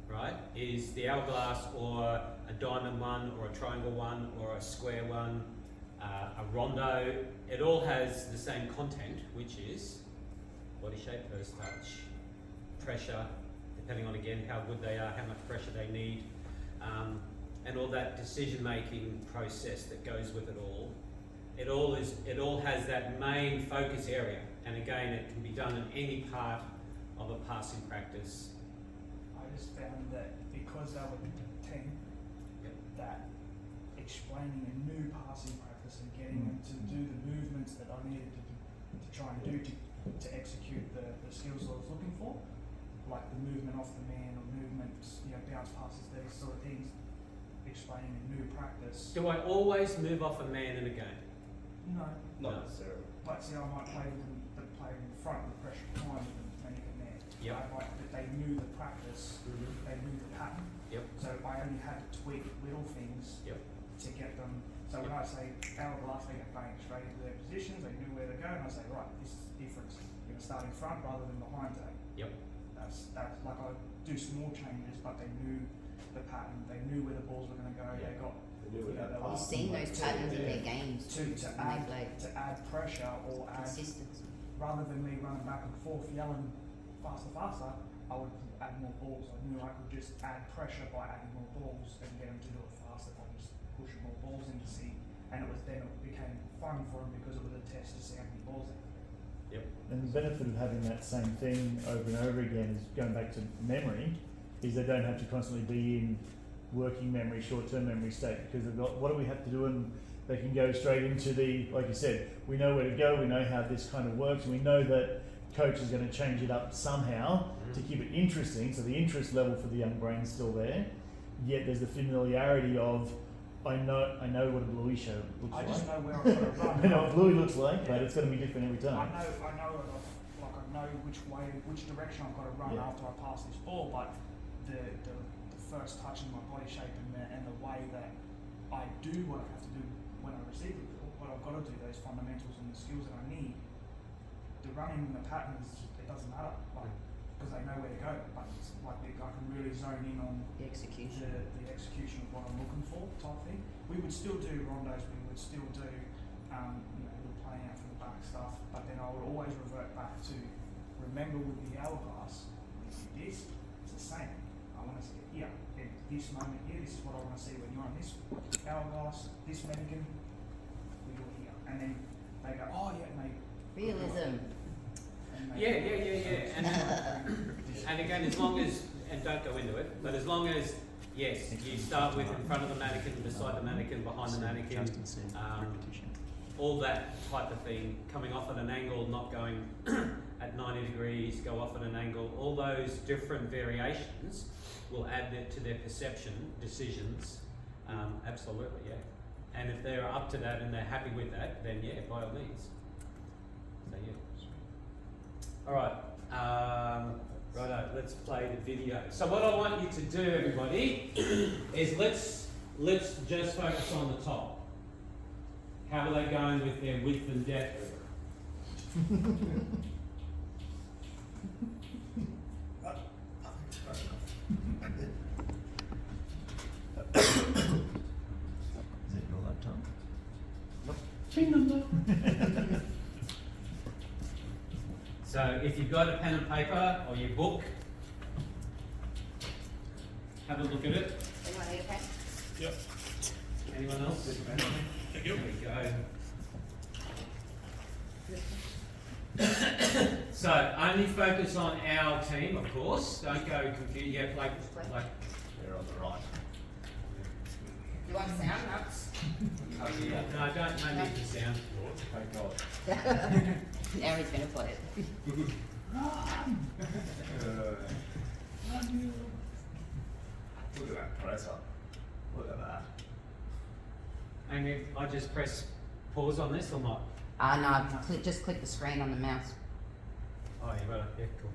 right, is the hourglass or a diamond one or a triangle one or a square one, a rondo. It all has the same content, which is body shape, first touch, pressure, depending on, again, how good they are, how much pressure they need, and all that decision-making process that goes with it all. It all has that main focus area, and again, it can be done in any part of a passing practice. I just found that because they were 10, Yep. that explaining a new passing practice and getting them to do the movements that I needed to try and do to execute the skills I was looking for like the movement off the man or movement, bounce passes, these sort of things, explaining a new practice. Do I always move off a man in a game? No, Not necessarily. but see, I might play with them, the player in front with the pressure behind them, mannequin there. Yep. I like that they knew the practice, they knew the pattern. Yep. So I only had to tweak little things Yep. to get them. So when I say hourglass, they get banged straight into their positions. They knew where to go, and I say, right, this is the difference. You're gonna start in front rather than behind today. Yep. That's like I do small changes, but they knew the pattern. They knew where the balls were gonna go. Yeah. They got They knew where that they You've pass seen those patterns in Yeah. their games to when they play. add pressure or add Consistency. rather than me running back and forth yelling faster, I would add more balls. I knew I could just add pressure by adding more balls and get them to do it faster by just pushing more balls in to see. And it became fun for them because it was a test to see how many balls they could. Yep. And the benefit of having that same thing over and over again is going back to memory, is they don't have to constantly be in working memory, short-term memory state, because they've got, what do we have to do, and they can go straight into the, like you said, we know where to go, we know how this kind of works, and we know that coach is going to change it up somehow to keep it interesting, so the interest level for the young brain's still there, yet there's the familiarity of, I know what a bluey show looks I like. just know where I've got to run. I know what bluey looks like, but it's going to be different every I time. know which direction I've got to run Yeah. after I pass this ball, but the first touching my body shape and the way that I do what I have to do when I receive the ball, what I've got to do, those fundamentals and the skills that I need, the running and the patterns, it doesn't matter, because they know where to go, but it's like I can really zone in on The execution. the execution of what I'm looking for type thing. We would still do rondos, we would still do little playing out from the back stuff, but then I would always revert back to remember with the hourglass, when you do this, it's the same. I want to see it here. At this moment here, this is what I want to see when you're on this hourglass, this mannequin, we do it here. And then they go, oh yeah, mate. Realism. Yeah. And again, as long as, and don't go into it, but as long as, yes, you start with in front of the mannequin, beside the mannequin, behind the mannequin, all that type of thing, coming off at an angle, not going at 90 degrees, go off at an angle, all those different variations will add that to their perception, decisions, absolutely, yeah. And if they're up to that and they're happy with that, then yeah, by all means. So yeah. All right, righto, let's play the video. So what I want you to do, everybody, is let's just focus on the top. How are they going with their width and depth? Is it your laptop? So if you've got a pen and paper or your book, have a look at it. Anyone need a pen? Yep. Anyone else? Thank you. There we go. So only focus on our team, of course. Don't go confused. Yeah, like They're on the right. You want sound nuts? no, no need for sound. Thank God. Now he's going to play it. Look at that presser. Look at that. And if I just press pause on this or not? No, just click the screen on the mouse. Oh, yeah, right. Yeah, cool.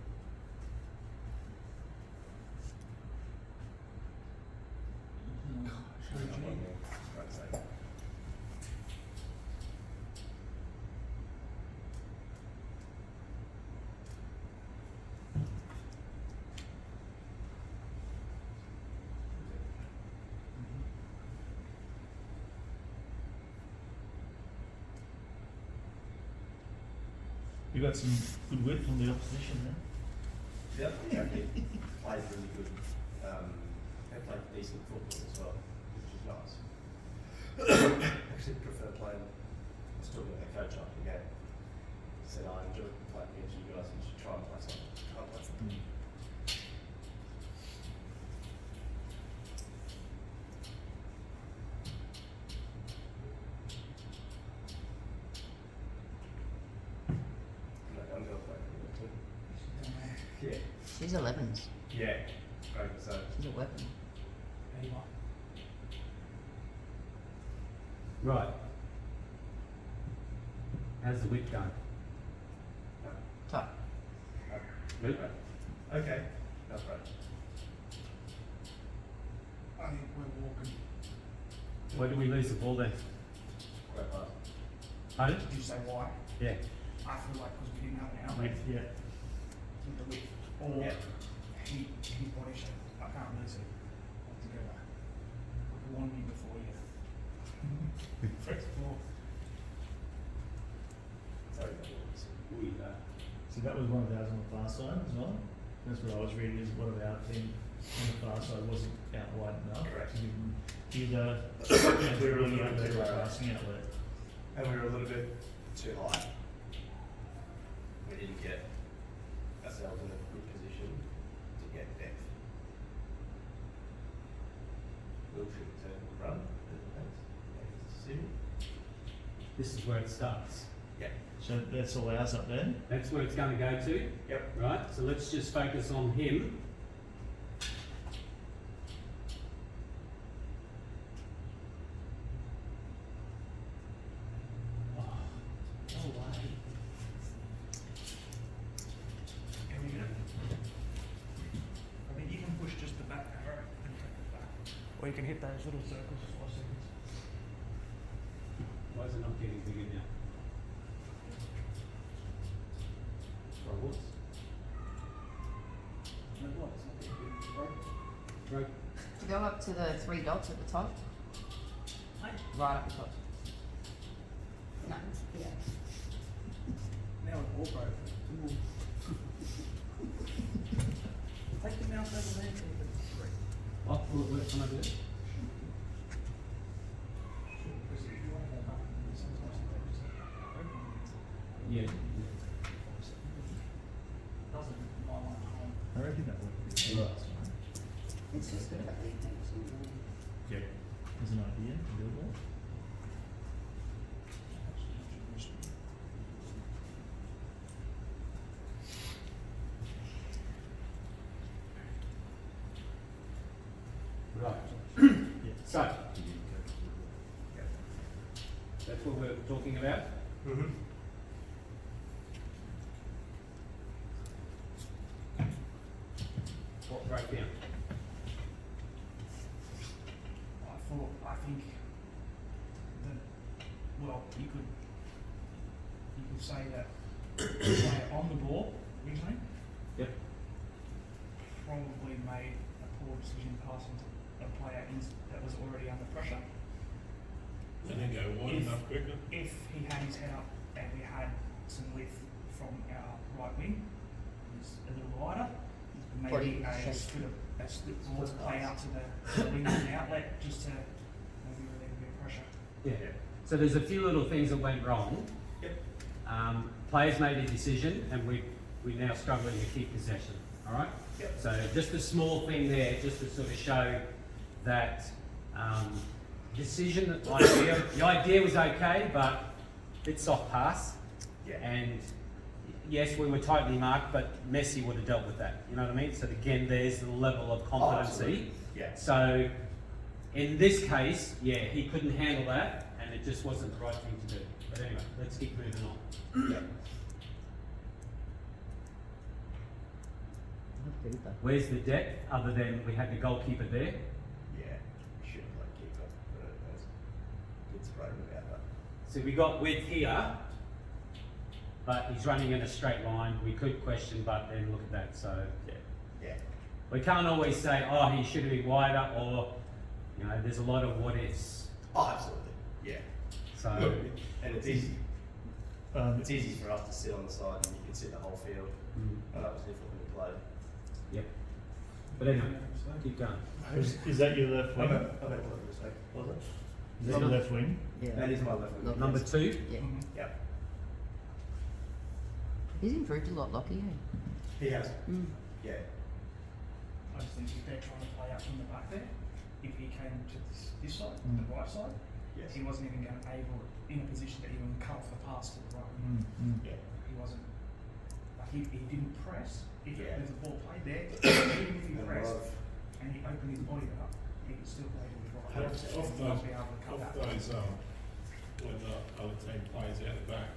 You got some good width from the opposition then. Yep, yeah, he plays really good. They play decent football as well, which is nice. Actually prefer playing, I was talking to the coach after the game. He said, I enjoy playing against you guys, you should try and play something. Can't play something. I'm going to play for you too. Yeah. She's 11s. Yeah, right, so. She's a weapon. Anyway. Right. How's the width going? Tight. Good. Okay, that's right. I think we're walking. Where do we lose the ball then? Quite fast. Pardon? Did you say why? Yeah. I feel like because we didn't have an outlet Yeah. with the width, or Yeah. his body shape. I can't really see altogether. I warned you before you press ball. Sorry, that was weird. So that was one of ours on the far side as well. That's what I was reading, is one of our team on the far side wasn't out wide enough. Correct. To give either We were a little outlet bit or too a low. passing outlet. And we were a little bit too high. We didn't get ourselves in a good position to get depth. Will should turn and run. This is where it starts. Yeah. So that's all ours up there. That's where it's going to go to. Yep. Right, so let's just focus on him. Oh, no way. Can we get it? I mean, you can push just the back arrow and take it back. Or you can hit those little circles for 5 seconds. Why is it not getting bigger now? Struggles. No, what? It's not getting big, bro. Right. To go up to the 3 dots at the top. Hey. Right up the top. No. Yeah. Now it's all broken. Take the mouse over there to the 3. Oh, will it work when I do it? Because if you want to go back, sometimes they just open. Yeah. Doesn't my one at home. I reckon that would be the last one. It's just a couple of things. Yeah. There's an idea to build that. Right. Yeah. So, that's what we're talking about. Mm-hmm. What breakdown? I think that, well, you could say that player on the ball originally Yep. probably made a poor decision passing to a player that was already under pressure. They didn't go wide If- enough quicker. If he had his head up and we had some width from our right wing, it's a little wider, maybe Body a shape. split ball to play out to the wing and outlet just to maybe relieve a bit of pressure. Yeah. So there's a few little things that went wrong. Yep. Players made a decision, and we're now struggling to keep possession. All right. Yep. So just a small thing there, just to sort of show that decision idea. The idea was okay, but it's soft pass. Yeah. And yes, we were tightly marked, but Messi would have dealt with that. You know what I mean? So again, there's the level of competency. absolutely. Yeah. So in this case, yeah, he couldn't handle that, and it just wasn't the right thing to do. But anyway, let's keep moving on. Yeah. Where's the depth, other than we had the goalkeeper there? Yeah. Should have played keeper, but it was good spraying about that. So we got width here, but he's running in a straight line. We could question, but then look at that. So yeah, Yeah. we can't always say, oh, he should have been wider, or you know, there's a lot of what ifs. Oh, absolutely. Yeah. So Look, and it's easy. Um, It's easy for us to sit on the side and you can see the whole field. And that was different when we played. yep. But anyway, keep going. is that your left I've wing? had a little mistake. Was it? Is that your left wing? Yeah. That is my left wing. Look, Number 2. Yeah. Yep. He's improved a lot, Lockie. Eh? He has. Mm. Yeah. I just think if they're trying to play out from the back there, if he came to this side, Mm. the right side, Yes. he wasn't even going to able in a position to even cut off the pass to the right. Mm. Yeah. He wasn't like he didn't press, if Yeah. there's a ball played there, even if he And pressed I've- and he opened his body up, he could still play with the ball. Off And those, not be able to cut off that. those, when the other team plays out the back,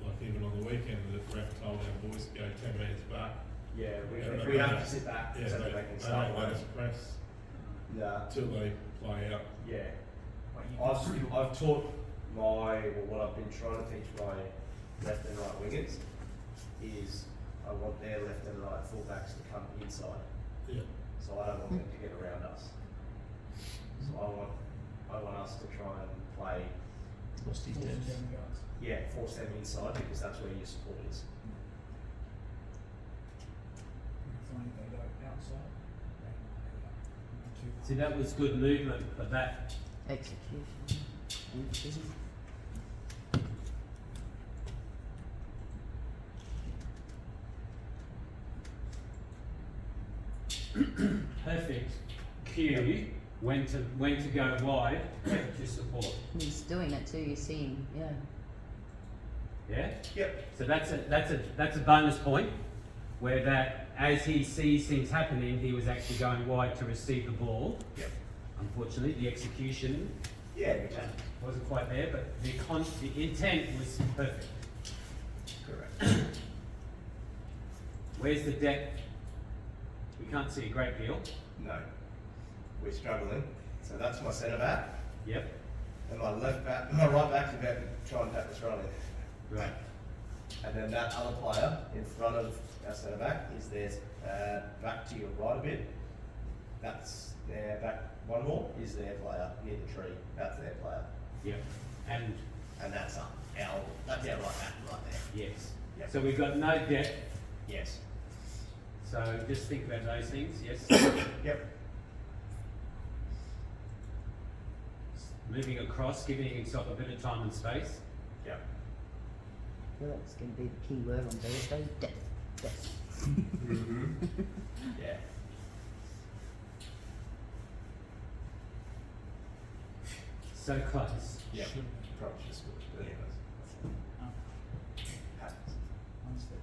like even on the weekend, the ref told our boys to go 10 metres back. Yeah, Yeah, if they we have don't- to sit back Yeah, so they that they can don't start let us playing. press Nah, till they play out. yeah. But you can still- I've taught what I've been trying to teach my left and right wingers is I want their left and right fullbacks to come inside. Yeah. So I don't want them to get around us. So I want us to try and play, Lost his force depth. them yards. force them inside because that's where your support is. I find if they go outside, they might be too See, that was good movement, but that Execution. Emphasis. perfect cue when to go wide to support. He's doing it too, you see him, yeah. Yeah? Yep. So that's a bonus point where that as he sees things happening, he was actually going wide to receive the ball. Yep. Unfortunately, the execution Yeah, we can. wasn't quite there, but the intent was perfect. Correct. Where's the depth? We can't see a great deal. No. We're struggling. So that's my centre back. Yep. And my right back's about to try and tap this running. Right. And then that other player in front of our centre back is their back to your right a bit. That's their back one more is their player near the tree. That's their player. Yep. And And that's our right back right there. yes. Yep. So we've got no depth. Yes. So just think about those things. Yes. Yep. Moving across, giving himself a bit of time and space. Yep. I feel that's going to be the key word on Thursday, depth. Depth. Mm-hmm. Yeah. So close. Yep. Probably just good. But anyways. Happens. Understood.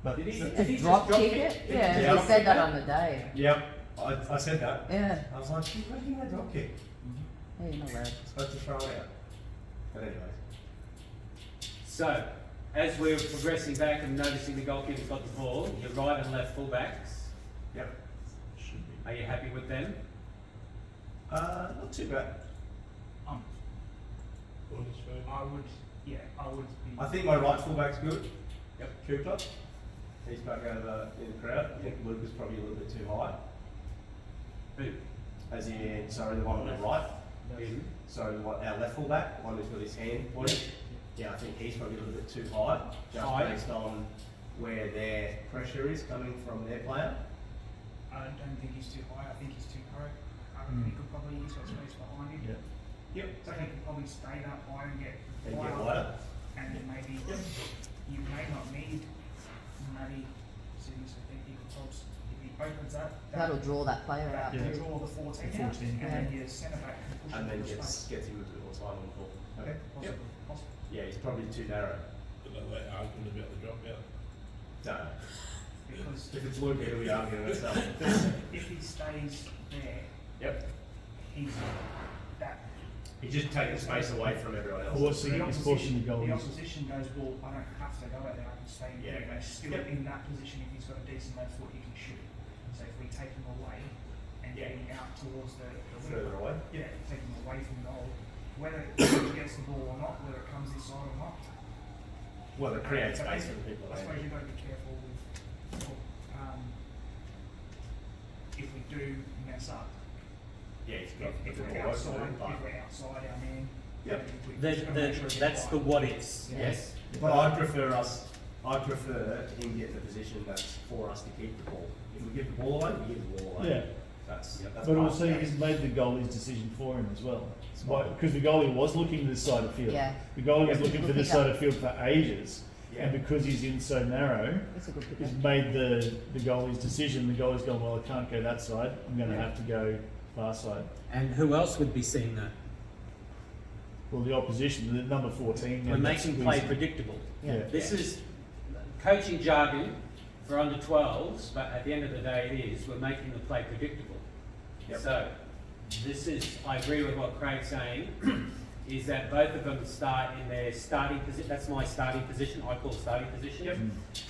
But Did he A just drop drop kick kick? it? Yeah, Yeah. he said that on the day. Yep. I said that. Yeah. I was like, "What are you going to drop kick? Yeah, you're not allowed. Supposed to throw it out." But anyways. So, as we're progressing back and noticing the goalkeeper's got the ball, your right and left fullbacks, Yep. are you happy with them? Not too bad. I would be. I think my right fullback's good. Yep. Cooper. He's back over in the crowd. I think Luke is probably a little bit too high. Who? As in, sorry, the one on the right. Him? So our left fullback, the one who's got his hand pointed. Yeah, I think he's probably a little bit too high, just High. based on where their pressure is coming from their player. I don't think he's too high. I think he's too high. He could probably, he's got space behind him. Yeah. Yep. So he could probably stay that high and get And get wider. wider. And then maybe you may not need maybe Sydney's. I think he could probably, if he opens that. That'll draw that player That out. will Yeah. draw the 14 The out, 14, and then your centre back can push And him then into space. gets him a bit more time on the ball. Okay. Yep. Possible. Yeah, he's probably too narrow. But they arguing about the dropout. No. Because If it's Luke, he'll be arguing with us. if he stays there, Yep. he's that. He's just taking space away from everyone else. Well, what's he he's forcing the The goalies. opposition goes, well, I don't have to go out there, I can stay in Yeah, here, okay. but still Yep. in that position, if he's got a decent left foot, he can shoot. So if we take him away and Yeah. get him out towards the Further away. yeah, take him away from goal, whether he gets the ball or not, whether it comes this side or not. Well, it creates So space for the people I suppose around. you've got to be careful with, if we do mess up, Yeah, he's if, got if the we're ball outside, open, if but- we're outside our man. Yep. we've just gotta make sure he That's gets the wide. what ifs. Yeah. Yes. But I prefer him getting a position that's for us to keep the ball. If we give the ball away, we give the ball away. Yeah. That's But part also of it. he's made the goalie's decision for him as well. Smart. Because the goalie was looking to this side of field. Yeah. The goalie was Yeah. looking for this Pick up. side of field for ages. Yeah. And because he's in so narrow, That's a good he's pickup. made the goalie's decision. The goalie's gone, well, I can't go that side. I'm going to Yeah. have to go far side. And who else would be seeing that? Well, the opposition, the number 14. We're and making that's play squeezing. predictable. Yeah. This is coaching jargon for under 12s, but at the end of the day it is, we're making the play predictable. Yep. So, this is, I agree with what Craig's saying, is that both of them start in their starting position. That's my starting position, I call starting position. Yep.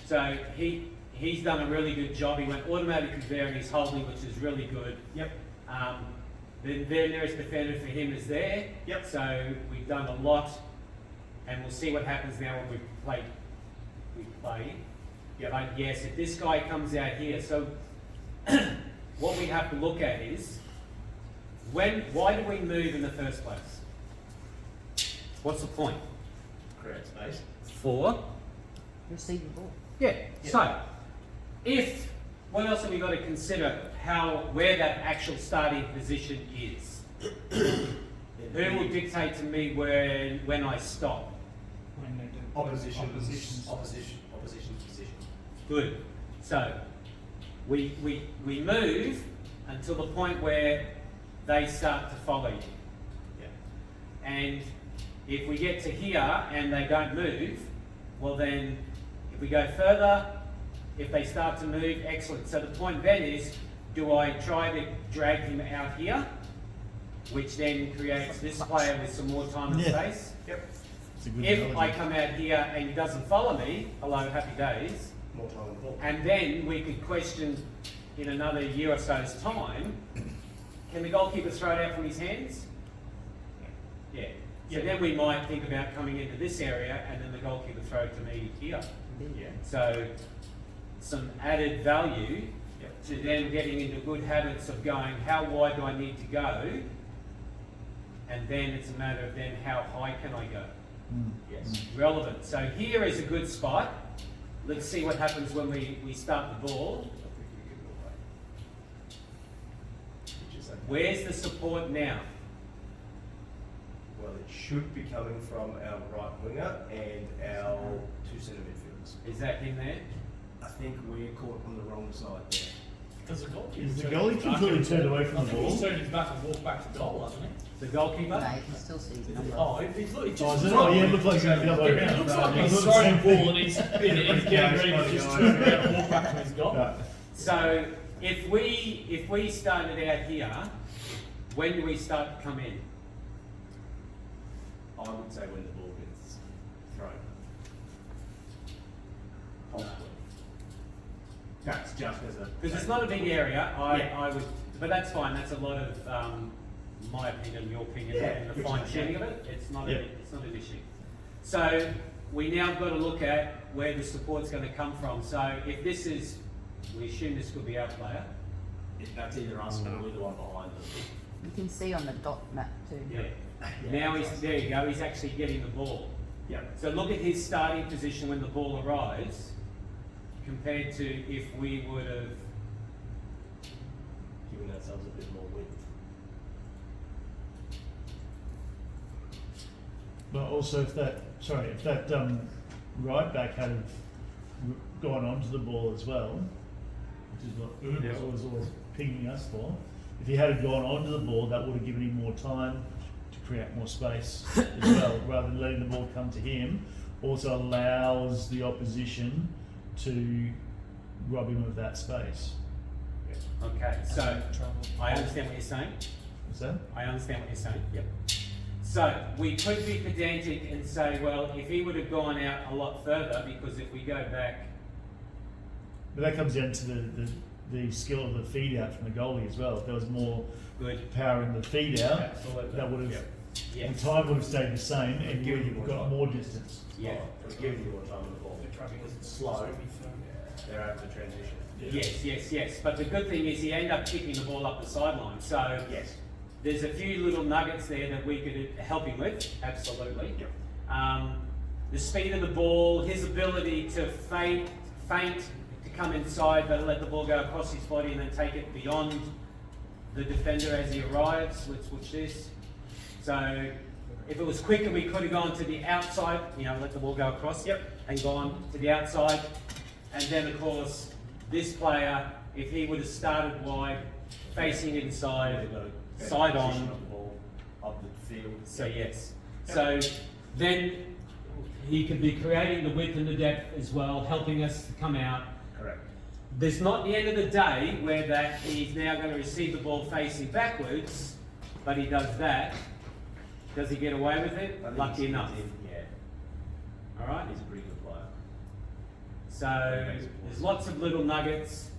So, he's done a really good job. He went automatically there and he's holding, which is really good. Yep. The nearest defender for him is there. Yep. So, we've done a lot, and we'll see what happens now when we play. Yep. But yes, if this guy comes out here, so what we have to look at is, why do we move in the first place? What's the point? Create space. For? Receive the ball. Yeah. Yeah. So, what else have we got to consider? Where that actual starting position is. Who will dictate to me when I stop? When they do Opposition's position. Good. So, we move until the point where they start to follow you. Yeah. And if we get to here and they don't move, well then, if we go further, if they start to move, excellent. So the point then is, do I try to drag him out here, which then creates this player with some more time and Yeah. space? Yep. It's a good If analogy. I come out here and he doesn't follow me, hello, happy days, More time on the ball. and then we could question in another year or so's time, can the goalkeeper throw it out from his hands? Yeah. So then we might think about coming into this area and then the goalkeeper throw it to me here. Yeah. So some added value Yep. to then getting into good habits of going, how wide do I need to go? And then it's a matter of then how high can I go? Mm. Yes. Relevant. So here is a good spot. Let's see what happens when we start the ball. Where's the support now? Well, it should be coming from our right winger and our two centre midfielders. Is that him there? I think we're caught on the wrong side there. Because the goalkeeper Is the turned goalie his back completely and- turned away from I the think he's ball? turned his back and walked back to goal, hasn't he? The goalkeeper? No, you can still see his number. Oh, it's look, it Oh, just is it? looks Oh, yeah, it like, looked like he's going the other way it around. looks No, like I he's thought the throwing same the ball thing. and he's getting ready to just turn around and walk back to his goal. Right. So if we started out here, when do we start to come in? I would say when the ball gets thrown. Possibly. That's just as a. Because it's not a big area, Yeah. I would, but that's fine, that's a lot of, my opinion, your opinion, Yeah, and the which fine is- tuning of it, it's not, Yeah. it's not an issue. So, we now got to look at where the support's going to come from, so if this is, we assume this could be our player. That's either us or we're the one behind them. You can see on the dot map too. Yeah. Now he's, there you go, he's actually getting the ball. Yeah. So look at his starting position when the ball arrives, compared to if we would have, Giving ourselves a bit more width. But also, if that right back had have gone onto the ball as well, which is what Mhm. was always pinging us for, if he had gone onto the ball, that would have given him more time to create more space as well, rather than letting the ball come to him. Also allows the opposition to rob him of that space. okay, so, I understand what you're saying. Is that? I understand what you're saying. Yep. So we could be pedantic and say, well, if he would have gone out a lot further, because if we go back, But that comes down to the skill of the feed out from the goalie as well. If there was more good. power in the feed out, Absolutely. that would have Yep. the Yes. time would have stayed the same, and Give you you would more have got time. more distance. Yeah. It's giving you more time on the ball. Because it's slow, they're able to transition. Yes. But the good thing is he ended up kicking the ball up the sideline. So Yes. there's a few little nuggets there that we could help him with. Absolutely. Yep. The speed of the ball, his ability to feint, to come inside, but let the ball go across his body and then take it beyond the defender as he arrives. Let's watch this. So if it was quicker, we could have gone to the outside, let the ball go across. Yep. And gone to the outside. And then, of course, this player, if he would have started wide, facing inside, They've got a better side position on. of the ball, of the field. So yes. So then he could be creating the width and the depth as well, helping us to come out. Correct. There's not the end of the day where that he's now going to receive the ball facing backwards, but he does that. Does he get away with it? I think Lucky he's- enough. Yeah, All right. he's a pretty good player. So there's lots of little nuggets.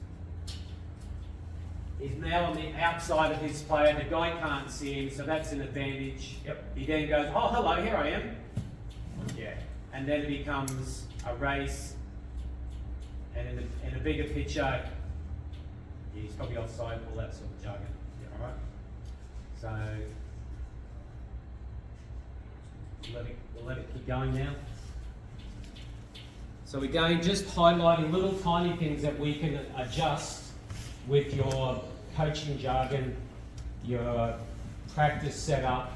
He's now on the outside of his player. The guy can't see him, so that's an advantage. Yep. He then goes, "Oh, hello, here I am," Yeah. and then it becomes a race. And in a bigger picture, he's probably offside, all that sort of jargon. All right. So we'll let it keep going now. So again, just highlighting little tiny things that we can adjust with your coaching jargon, your practice setup.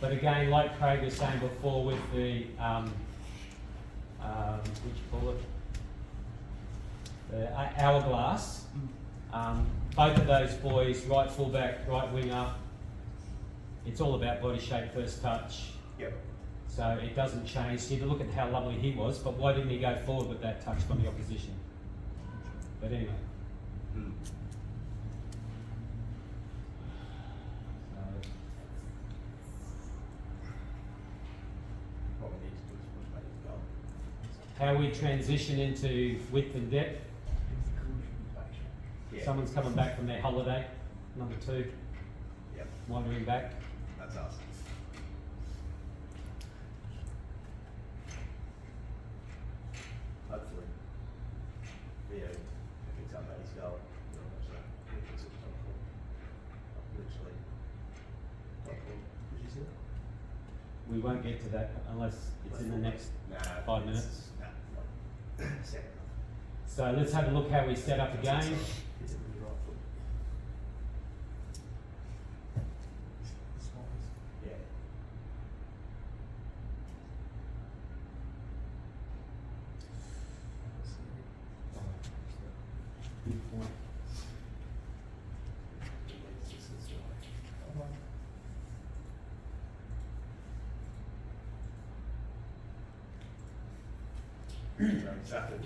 But again, like Craig was saying before with the, what do you call it? The hourglass. Both of those boys, right fullback, right winger, it's all about body shape, first touch. Yep. So it doesn't change. You look at how lovely he was, but why didn't he go forward with that touch from the opposition? But anyway. Mm. Probably needs to push back his goal. How we transition into width and depth. Yeah. Someone's coming back from their holiday, number 2, Yep. wandering back. That's us. Hopefully. Theo picks up Matty's goal. Literally. Did you see that? We won't get to that unless it's in the next Nah, 5 minutes. Nah, like, second. So let's have a look how we set up again. Is it with the right foot? Yeah. Good point. Exactly.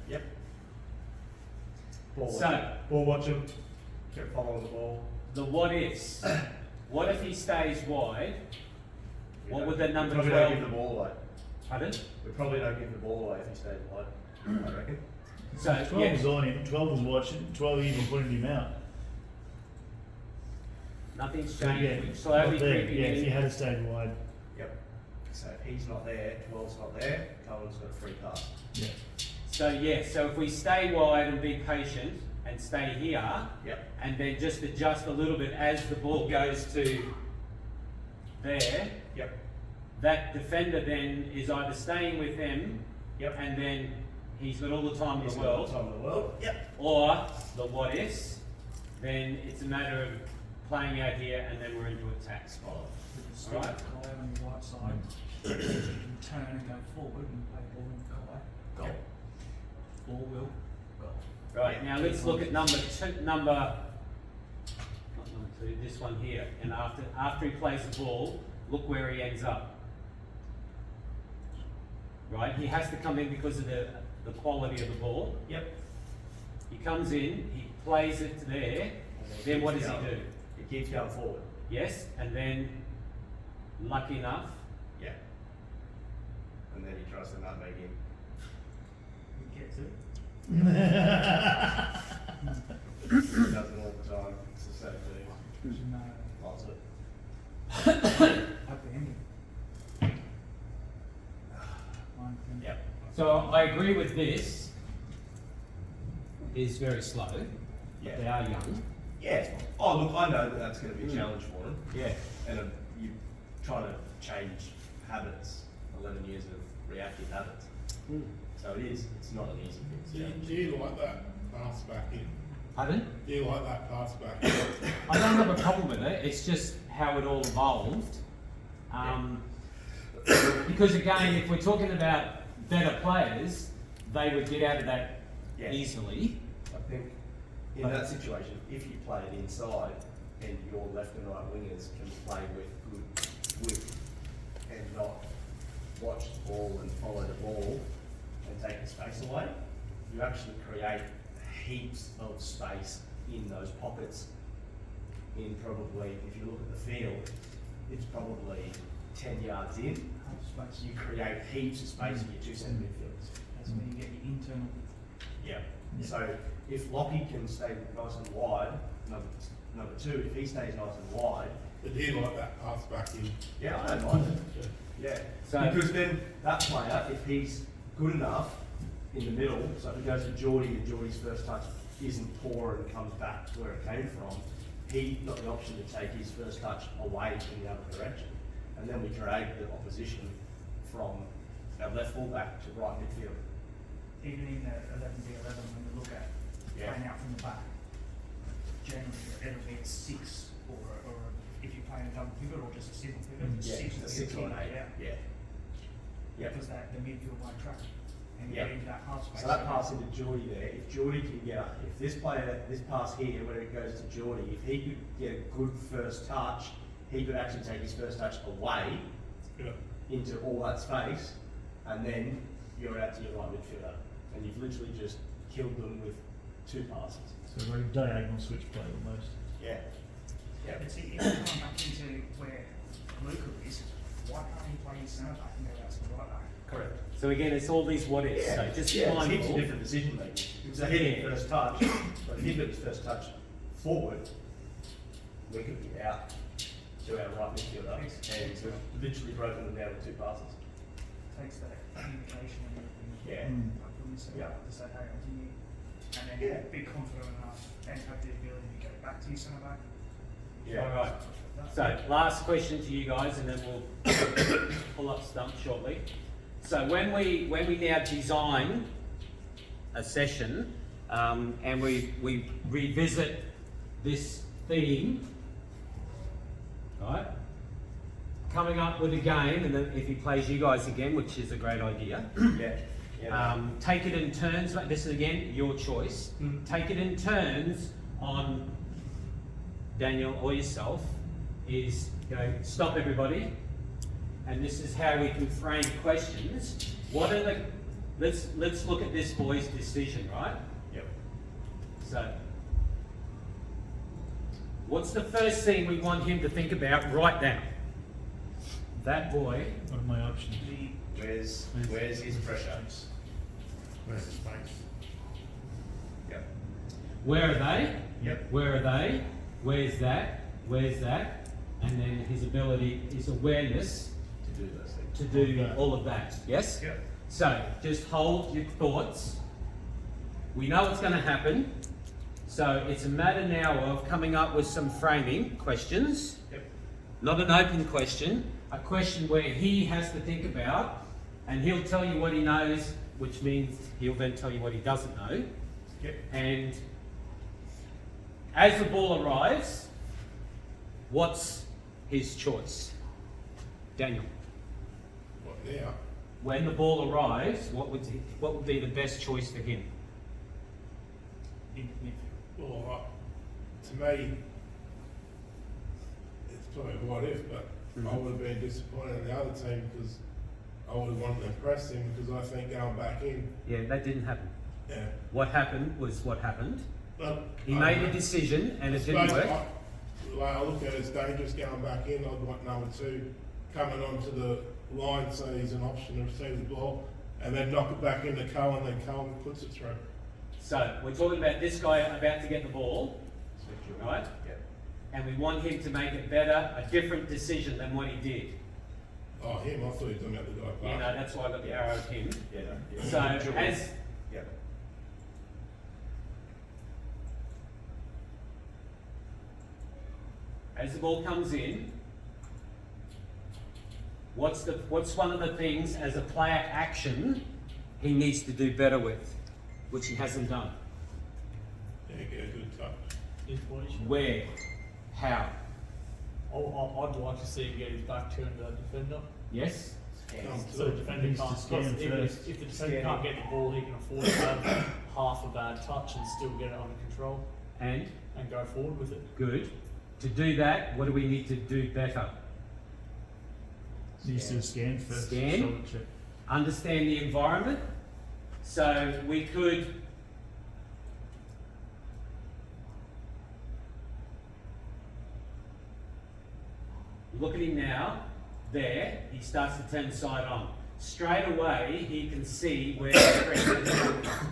Yep. Ball So, Ball watch him. kept following the ball. the what ifs. What if he stays wide? What would the number Probably don't give 12? the ball away. Pardon? We probably don't give the ball away if he stays wide. I reckon. So, 12 yeah, was on him, 12 was watching, 12 even putting him out. nothing's So changed. yeah, We're slowly not there. creeping Yeah, if in. he had stayed wide. Yep. So if he's not there, 12's not there, Cohen's got a free pass. Yeah. So yeah, so if we stay wide and be patient and stay here, Yep. and then just adjust a little bit as the ball goes to there, Yep. that defender then is either staying with him, Yep. and then he's got all the time in He's the got all world, the time in the world. Yep. or the what ifs, then it's a matter of playing out here and then we're into attack. Still Alright. Kai on your right side, you can turn and go forward and play ball in Kai. Goal. Ball will go. Right, now let's look at number 2, not number 2, this one here. And after he plays the ball, look where he ends up. Right, he has to come in because of the quality of the ball. Yep. He comes in, he plays it to there, then what does he do? It keeps going forward. Yes, and then, lucky enough, Yeah. And then he tries to nutmeg him. He gets it. He does it all the time. It's the same thing. Because you know, Loves it. at the end. One thing. Yep. so I agree with this. Is very slow. Yeah. They are young. Yeah. It's fine. Oh, look, I know that that's going to be a challenge for him. Yeah. And you trying to change habits, 11 years of reactive habits. So it is, it's not an easy thing. Do you like that pass back in? Pardon? Do you like that pass back in? I don't have a problem with it. It's just how it all evolved. Because again, if we're talking about better players, they would get out of that Yeah. easily. I think in that situation, if you play it inside and your left and right wingers can play with good width and not watch the ball and follow the ball and take the space away, you actually create heaps of space in those pockets. In probably, if you look at the field, it's probably 10 yards in. Half space. You create heaps of space in your two centre midfielders. That's where you get your internal. Yeah. Yeah. So if Lockie can stay nice and wide, number two, if he stays nice and wide, But he like that pass back in. yeah, I don't mind it. Yeah. So- Because then that player, if he's good enough in the middle, so if he goes to Geordie and Geordie's first touch isn't poor and comes back to where it came from, he's got the option to take his first touch away in the other direction. And then we drag the opposition from our left fullback to right midfield. Even in the 11v11, when you look at Yeah. playing out from the back, generally it'll be a 6 or if you're playing a double pivot or just a single pivot, Mm. a 6 Yeah, will a be 6 or an key, 8. yeah. Yeah. Yeah. Because that the midfield won't track. And you Yeah. get into that half space. So that pass into Geordie there, if Geordie can get, if this player, this pass here, where it goes to Geordie, if he could get a good first touch, he could actually take his first touch away Yeah. into all that space, and then you're out to your right midfielder, and you've literally just killed them with 2 passes. So like a diagonal switch play almost. Yeah. Yeah. But see, if you come back into where Luca is, why can't he play his centre back and go out to the right back? Correct. So again, it's all these what ifs. So just yeah, it's mindful. heaps of different decision making. It's a hitting first touch, but if he got his first touch forward, we could be out to our right midfielder, and we've literally broken them down with 2 passes. Takes that communication and everything. Yeah. Like when we set Yeah. up to say, hey, I do you, and then Yeah. be confident enough and have the ability to go back to your centre back. Yeah. All right. So last question to you guys, and then we'll pull up stump shortly. So when we now design a session and we revisit this theme, right? Coming up with a game, and then if he plays you guys again, which is a great idea. Yeah. Yeah. Take it in turns. Like this is again your choice. Take it in turns on Daniel or yourself. Is go stop everybody, and this is how we can frame questions. What are the? Let's look at this boy's decision, right? Yep. So, what's the first thing we want him to think about right now? That boy. What are my options? Where's his pressure? Where's the space? Yep. Where are they? Yep. Where are they? Where's that? Where's that? And then his ability, his awareness To do those things. to do all of that. Yes? Yep. So just hold your thoughts. We know what's going to happen. So it's a matter now of coming up with some framing questions. Yep. Not an open question, a question where he has to think about, and he'll tell you what he knows, which means he'll then tell you what he doesn't know. Yep. And as the ball arrives, what's his choice? Daniel, What now? when the ball arrives, what would be the best choice for him? In midfield. Well, to me, it's probably a what if, but I would have been disappointed in the other team because I would have wanted to impress him because I think going back in, Yeah, that didn't happen. yeah. What happened was what happened. But He made a decision and it didn't work. The way I look at it, it's dangerous going back in. I'd want number 2 coming onto the line so he's an option to receive the ball and then knock it back into Cohen, then Cohen puts it through. So we're talking about this guy about to get the ball, right? Yep. And we want him to make it better, a different decision than what he did. Oh, him, I thought he was talking about the guy You know, past. that's why I got the arrow of him. Yeah. No, So yeah. as Yep. the ball comes in, what's one of the things as a player action he needs to do better with, which he hasn't done? Yeah, get a good touch. Information. Where? How? I'd like to see him get his back turned to that defender. Yes? So the defender Needs to can't, scan first. if the defender can't get the ball, he can afford to have half a bad touch and still get it under control And? and go forward with it. Good. To do that, what do we need to do better? Needs to scan first. Scan. shoulder check. Understand the environment. So we could look at him now. There, he starts to turn the side on. Straight away, he can see where the pressure is coming from.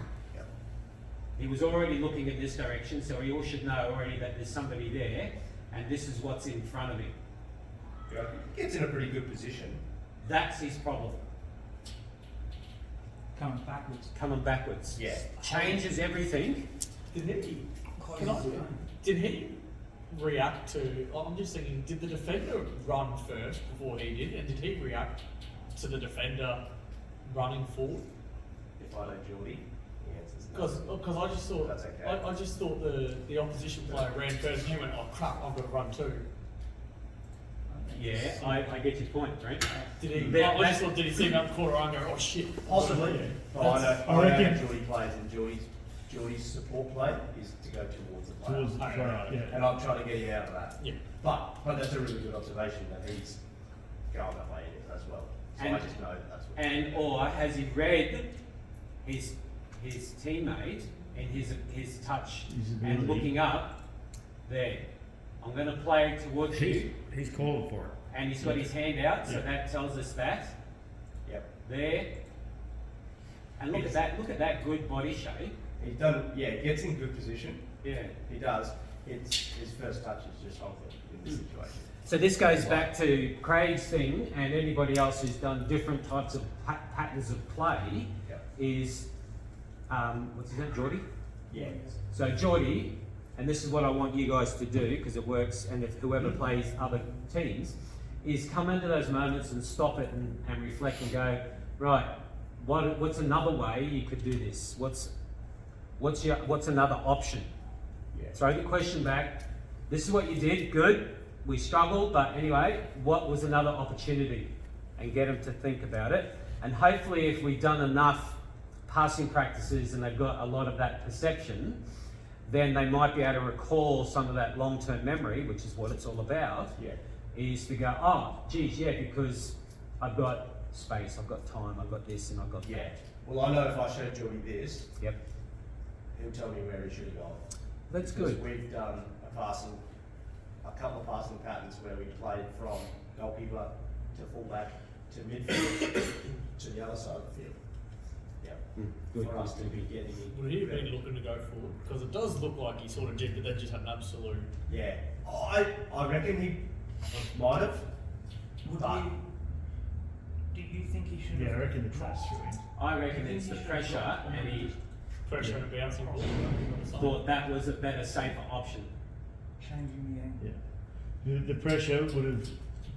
He was already looking in this direction, so he all should know already that there's somebody there, and this is what's in front of him. Yeah, he gets in a pretty good position. That's his problem. Coming backwards. Coming backwards. Yeah. Changes everything. Did he? Did he react to? I'm just thinking. Did the defender run first before he did, and did he react to the defender running forward? If I know Geordie, the answer's no. Because I just thought That's okay. I just thought the opposition player ran first, and he went, oh crap, I've got to run too. Yeah, I get your point, right? Did he? That- I just thought, did he see him up the corner and go, oh shit? Possibly. Oh, I know. I I reckon- reckon Geordie plays, and Geordie's support play is to go towards the player. Towards the player, yeah. And I'm trying to get you out of that. Yeah. But that's a really good observation that he's going that way as well. So And- I just know that that's what. And or has he read his teammate and his touch His and ability. looking up there? I'm going to play towards you, He's calling for it. and he's got his hand out, so Yeah. that tells us that Yep. there. And look at that! Look at that good body shape. He's done. Yeah, he gets in good position. Yeah. He does. It's his first touch is just honking in this situation. So this goes back to Craig's thing, and anybody else who's done different types of patterns of play Yep. is what's his name, Geordie? Yeah. So Geordie, and this is what I want you guys to do because it works, and if whoever plays other teams, is come into those moments and stop it and reflect and go, right, what's another way you could do this? What's another option? Yeah. Throw the question back. This is what you did, good. We struggled, but anyway, what was another opportunity? And get them to think about it. And hopefully if we've done enough passing practices and they've got a lot of that perception, then they might be able to recall some of that long-term memory, which is what it's all about, Yeah. is to go, oh, geez, yeah, because I've got space, I've got time, I've got this and I've got Yeah. that. Well, I know if I show Geordie this, Yep, he'll tell me where he should have gone. that's Because good. we've done a couple of passing patterns where we played from goalkeeper to fullback to midfield to the other side of the field. Yeah. Good. For us to be getting in. Would he have been looking to go forward? Because it does look like he sort of did, but then just had an absolute. Yeah. I reckon he might have. Would But- he, do you think he should Yeah, I have reckon the trap's through him. I reckon it's the pressure, and he Pressure and a bouncing ball. thought that was a better, safer option. changing the angle? Yeah. The pressure would have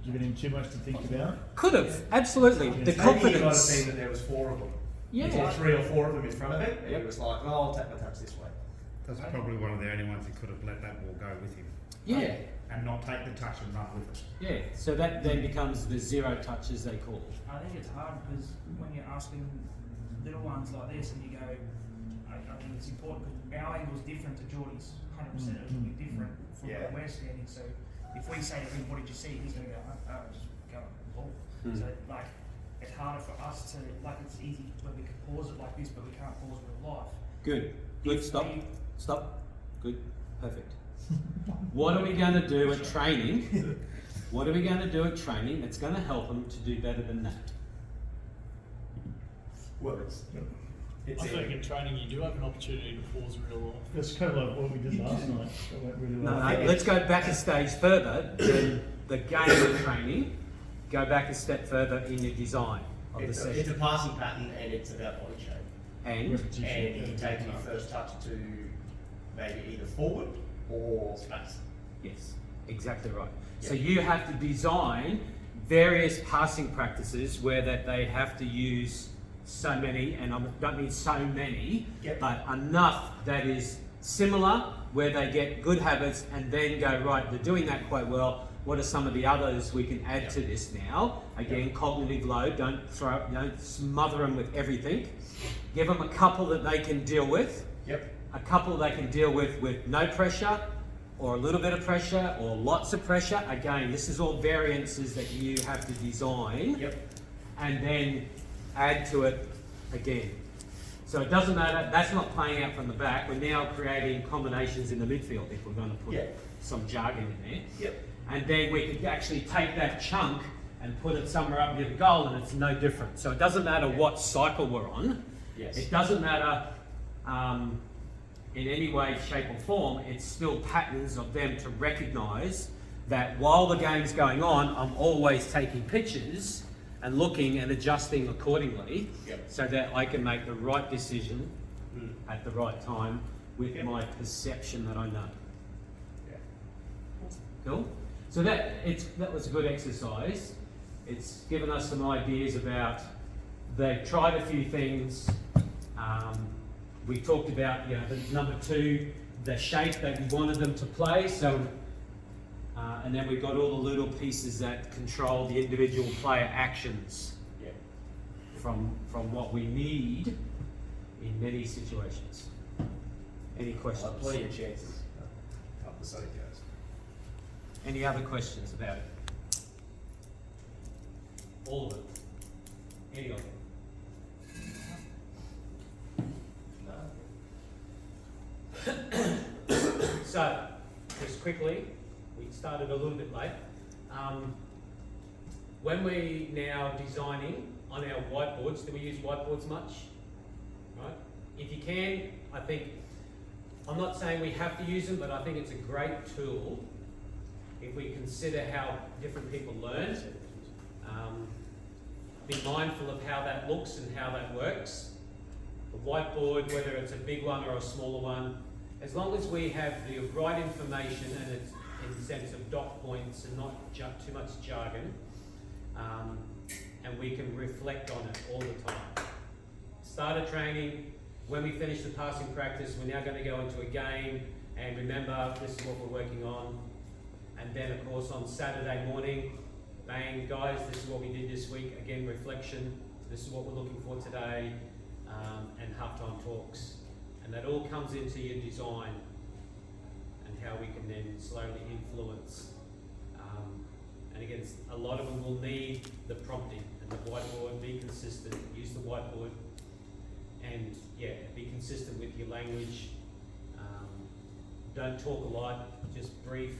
given him too much to think about. Could have, absolutely. The Maybe he might have confidence. seen that there was 4 of them. Yeah. Or 3 or 4 of them in front of him. And Yep. he was like, oh, I'll take my touch this way. That's probably one of the only ones he could have let that ball go with him Yeah, and not take the touch and run with it. yeah. So that then becomes the zero touch, as they call it. I think it's hard because when you're asking little ones like this and you go, I think it's important because our angle is different to Geordie's. 100% it will be different from Yeah. where we're standing. So if we say to him, what did you see? He's going to go, oh, just go on the ball. Mm. So like, it's harder for us to, like it's easy when we can pause it like this, but we can't pause real life. Good. Good. If Stop. we- Stop. Good. Perfect. What are we going to do at training? What are we going to do at training that's going to help them to do better than that? Well, it's I think in training you do have an opportunity to pause real life. That's kind of like what we did last night. That went really No, well. no, let's go back a stage further than the game of training. Go back a step further in your design of the it's a session. passing pattern and it's about body shape. And Repetition. And he takes his first touch to maybe either forward or space. yes, exactly right. So Yeah. you have to design various passing practices where that they have to use so many, and I don't mean so many, Yep. but enough that is similar where they get good habits and then go, right, they're doing that quite well. What are some of the others we can add to this now? Again, cognitive load, don't smother them with everything. Give them a couple that they can deal with. Yep. A couple they can deal with no pressure, or a little bit of pressure, or lots of pressure. Again, this is all variances that you have to design Yep. and then add to it again. So it doesn't matter, that's not playing out from the back, we're now creating combinations in the midfield if we're going to put Yeah. some jargon in there. Yep. And then we could actually take that chunk and put it somewhere up near the goal and it's no different. So it doesn't matter what cycle we're on, Yes. it doesn't matter in any way, shape or form, it's still patterns of them to recognise that while the game's going on, I'm always taking pictures and looking and adjusting accordingly, Yep. so that I can make the right decision Mm. at the right time with Yep. my perception that I know. Yeah. Cool? So that was a good exercise. It's given us some ideas about, they've tried a few things. We talked about, the number 2, the shape that we wanted them to play. So, and then we've got all the little pieces that control the individual player actions Yeah. from what we need in many situations. Any questions? Plenty of chances. Up the so it goes. Any other questions about it? All of it? Any of them? No. So, just quickly, we started a little bit late. When we now designing on our whiteboards, do we use whiteboards much? Right? If you can, I think, I'm not saying we have to use them, but I think it's a great tool if we consider how different people learn. Be mindful of how that looks and how that works. The whiteboard, whether it's a big one or a smaller one, as long as we have the right information and it's in the sense of dot points and not too much jargon, and we can reflect on it all the time. Starter training, when we finish the passing practice, we're now going to go into a game, and remember, this is what we're working on. And then, of course, on Saturday morning, bang, guys, this is what we did this week. Again, reflection, this is what we're looking for today, and halftime talks. And that all comes into your design and how we can then slowly influence. And again, a lot of them will need the prompting and the whiteboard. Be consistent, use the whiteboard, and yeah, be consistent with your language. Don't talk a lot, just brief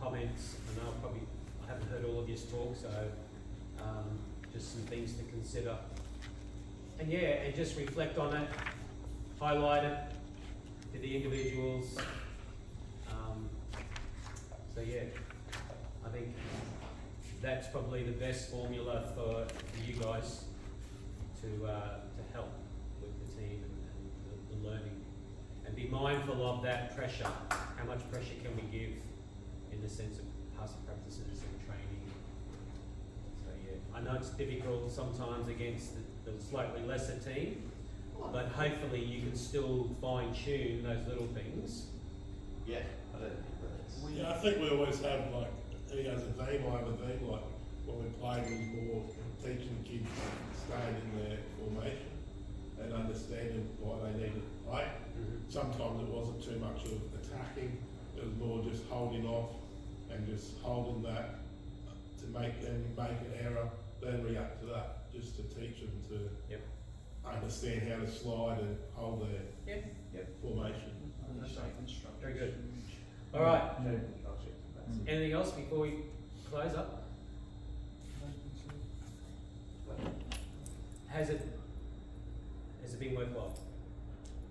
comments. I know I haven't heard all of your talk, so just some things to consider. And yeah, and just reflect on it, highlight it to the individuals. So yeah, I think that's probably the best formula for you guys to help with the team and the learning. And be mindful of that pressure. How much pressure can we give in the sense of passing practices and training? So yeah, I know it's difficult sometimes against the slightly lesser team, but hopefully you can still fine tune those little things. Yeah, I don't think that's... Yeah, I think we always have like, he has a theme, I have a theme, like when we played was more teaching kids staying in their formation and understanding why they needed to play. Sometimes it wasn't too much of attacking, it was more just holding off and just holding that to make them make an error, then react to that, just to teach them to understand how to slide and hold their formation. Very good. All right. Anything else before we close up? Has it been worthwhile?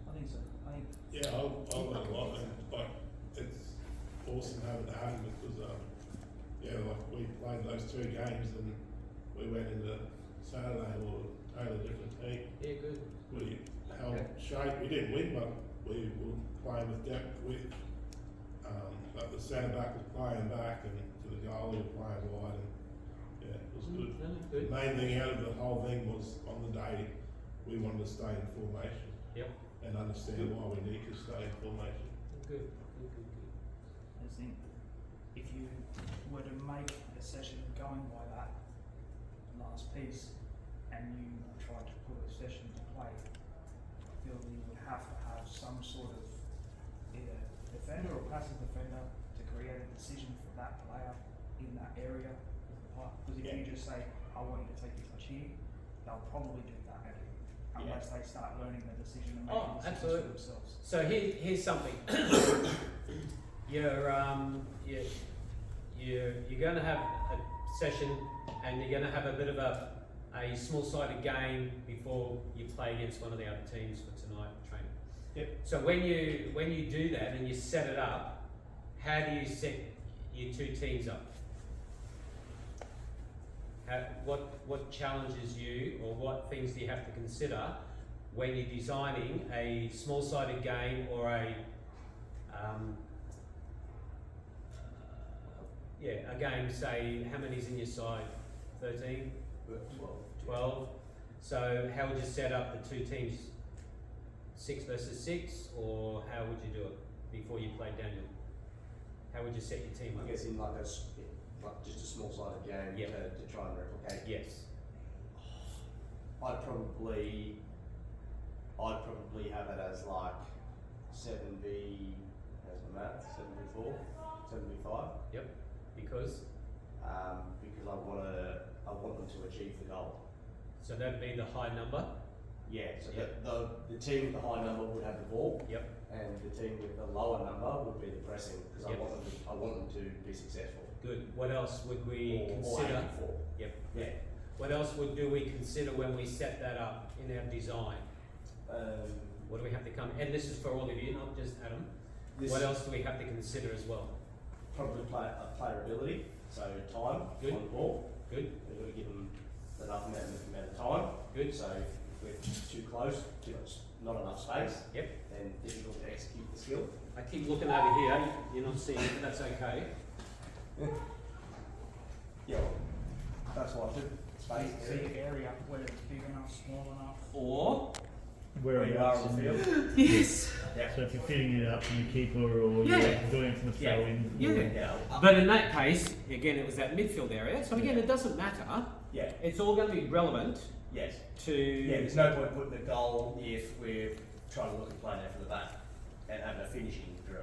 I think so. I think Yeah, I learned a lot, and like it's awesome having it happen because like we played those 2 games and we went into Saturday or a totally different team. Yeah, good. We held shape. We didn't win, but we were playing with depth. Like the centre back was playing back, and to the goalie was playing wide, and yeah, it was good. Good. The main thing out of the whole thing was on the day we wanted to stay in formation. Yep. And understand why we need to stay in formation. Good. I think if you were to make a session going by that last piece and you tried to put a session to play, I feel you would have to have some sort of either defender or passive defender to create a decision for that player in that area of the park. Because if you just say, I want you to take your touch here, they'll probably do that. unless they start learning the decision and Oh, making decisions absolutely. for themselves. So here's something. You're going to have a session, and you're going to have a bit of a small-sided game before you play against one of the other teams for tonight training. Yep. So when you do that and you set it up, how do you set your two teams up? What challenges you, or what things do you have to consider when you're designing a small-sided game or a game? Say, how many's in your side? 13, 12. So how would you set up the two teams? 6 versus 6, or how would you do it before you played Daniel? How would you set your team up? I guess in like just a small-sided game Yep. to try and replicate. Yes. I'd probably have it as like 7v, how's the math? 7v4, 7v5. Yep. Because Because I want them to achieve the goal. so that'd be the high number. Yeah. So Yep. the team with the high number would have the ball. Yep. And the team with the lower number would be the pressing, because Yep. I want them to be successful. Good. What else would we Or consider? aim for. Yep. Yeah. What else do we consider when we set that up in our design? What do we have to come? And this is for all of you, not just Adam. What else do we have to consider as well? Probably playability, so time Good. on the ball. Good. We've got to give them enough amount of time. Good. So if we're too close, not enough space, Yep. then difficult to execute the skill. I keep looking over here. You're not seeing it. That's okay. Yeah, that's why I took space. See area, whether it's big enough, small enough. Or Where you are on the field. yes. Yeah. So if you're fitting it up from the keeper or Yeah. you're doing it from the throw in. Yeah. But in that case, again, it was that midfield area. So again, it doesn't matter. Yeah. It's all going to be relevant Yes. to. Yeah, there's no point putting the goal if we're trying to look at playing out from the back and having a finishing drill,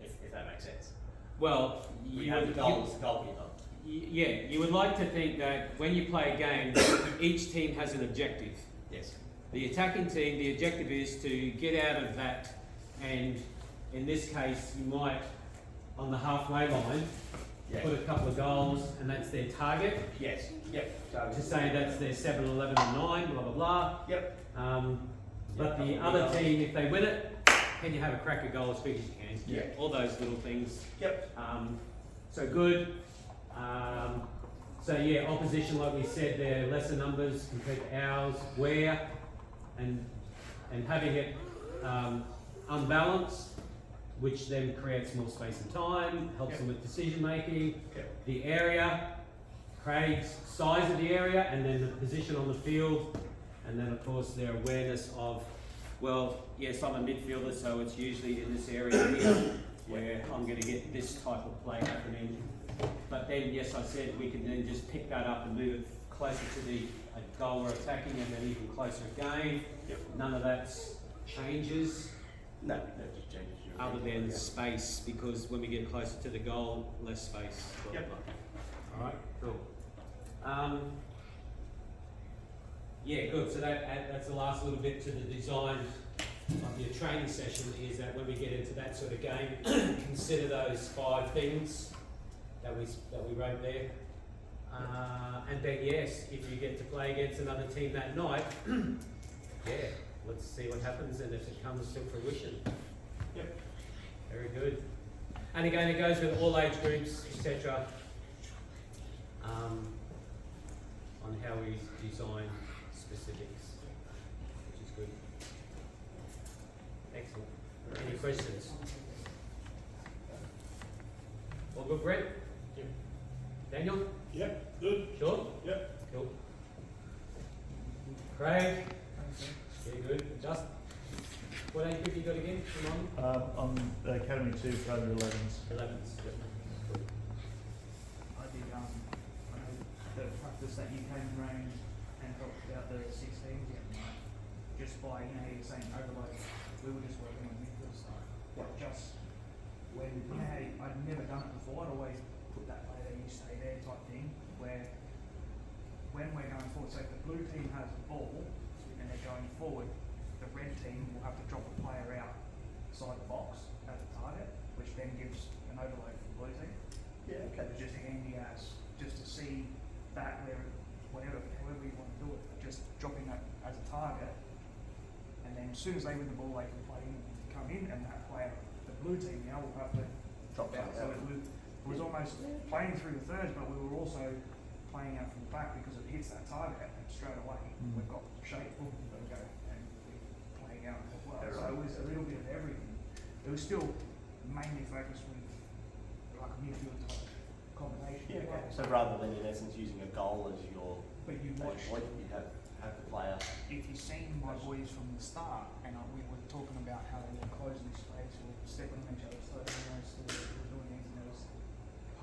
if that makes sense. Well, We have the goal as the goalkeeper. Yeah, you would like to think that when you play a game, each team has an objective. Yes. The attacking team, the objective is to get out of that, and in this case, you might, on the halfway line, Yeah. put a couple of goals, and that's their target. Yes. Yep. To say that's their 7, 11, and 9, blah, blah, blah. Yep. But the other team, if they win it, can you have a crack at goal as quick as you can? Yeah. All those little things. Yep. So good. So yeah, opposition, like we said, they're lesser numbers compared to ours. Where and having it unbalanced, which then creates more space and time, helps them with decision making. Yep. The area, Craig's size of the area, and then the position on the field, and then of course their awareness of, well, yes, I'm a midfielder, so it's usually in this area here where I'm going to get this type of play happening. But then, yes, I said we can then just pick that up and move it closer to the goal we're attacking, and then even closer again. Yep. None of that changes, No, just changes. other than space, because when we get closer to the goal, less space. Blah, blah, Yep. blah. All right, cool. Yeah, good. So that's the last little bit to the design of your training session, is that when we get into that sort of game, consider those 5 things that we wrote there. And then yes, if you get to play against another team that night, yeah, let's see what happens and if it comes to fruition. Yep. Very good. And again, it goes with all age groups, etc. On how we design specifics, which is good. Excellent. Any questions? All good, Brett? Yep. Daniel? Yep, good. Sure? Yep. Cool. Craig? Very good. Justin? What age group you got again? Come on. I'm Academy 2 for under 11s. 11s. I did, I know the practice that you came around and talked about the 16s, just by, you're saying overload, we were just working on midfield stuff. Just when, I'd never done it before, I'd always put that play there, you stay there type thing, where when we're going forward, so if the blue team has the ball, and and they're going forward, the red team will have to drop a player outside the box as a target, which then gives an overload for the blue team. Yeah, okay. It's just handy as just to see that however you want to do it, just dropping that as a target, and then as soon as they win the ball, they can play in and come in, and that player, the blue team now will have to drop out. So it was almost playing through the thirds, but we were also playing out from the back because it hits that target, and straight away we've got shape, boom, we've got to go, and we're playing out as well. So it was a little bit of everything. It was still mainly focused with like a midfield type combination. Yeah, okay. So rather than in essence using a goal as your But you main watch, point, you have the player. if you've seen my boys from the start, and we were talking about how they were closing this space or stepping on each other's toes, and they were doing things, and there was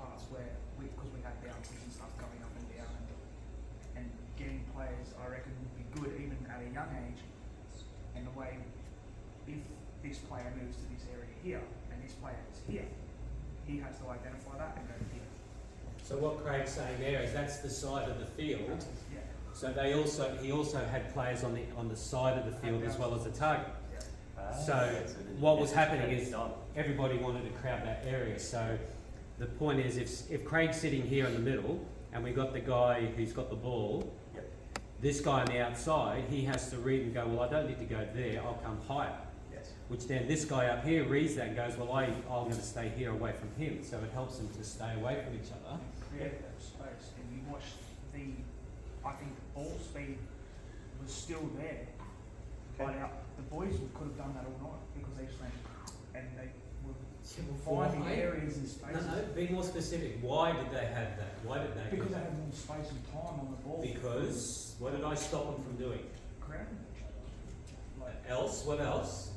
parts where because we had bounces and stuff going up and down, and getting players, I reckon, would be good even at a young age. And the way, if this player moves to this area here, and this player is here, he has to identify that and go here. So what Craig's saying there is that's the side of the field. Yeah. So he also had players on the side of the field as well as the target. So what was happening is everybody wanted to crowd that area. So the point is, if Craig's sitting here in the middle and we got the guy who's got the ball, this guy on the outside, he has to read and go, well, I don't need to go there, I'll come higher. Yes. Which then this guy up here reads that and goes, well, I'm going to stay here away from him. So it helps them to stay away from each other. Create that space, and you watch I think ball speed was still there. But the boys could have done that all night because they just went and they were finding areas and spaces. No, be more specific. Why did they have that? Why did they? Because they had more space and time on the ball. Because what did I stop them from doing? Crowding each other. Like, What else?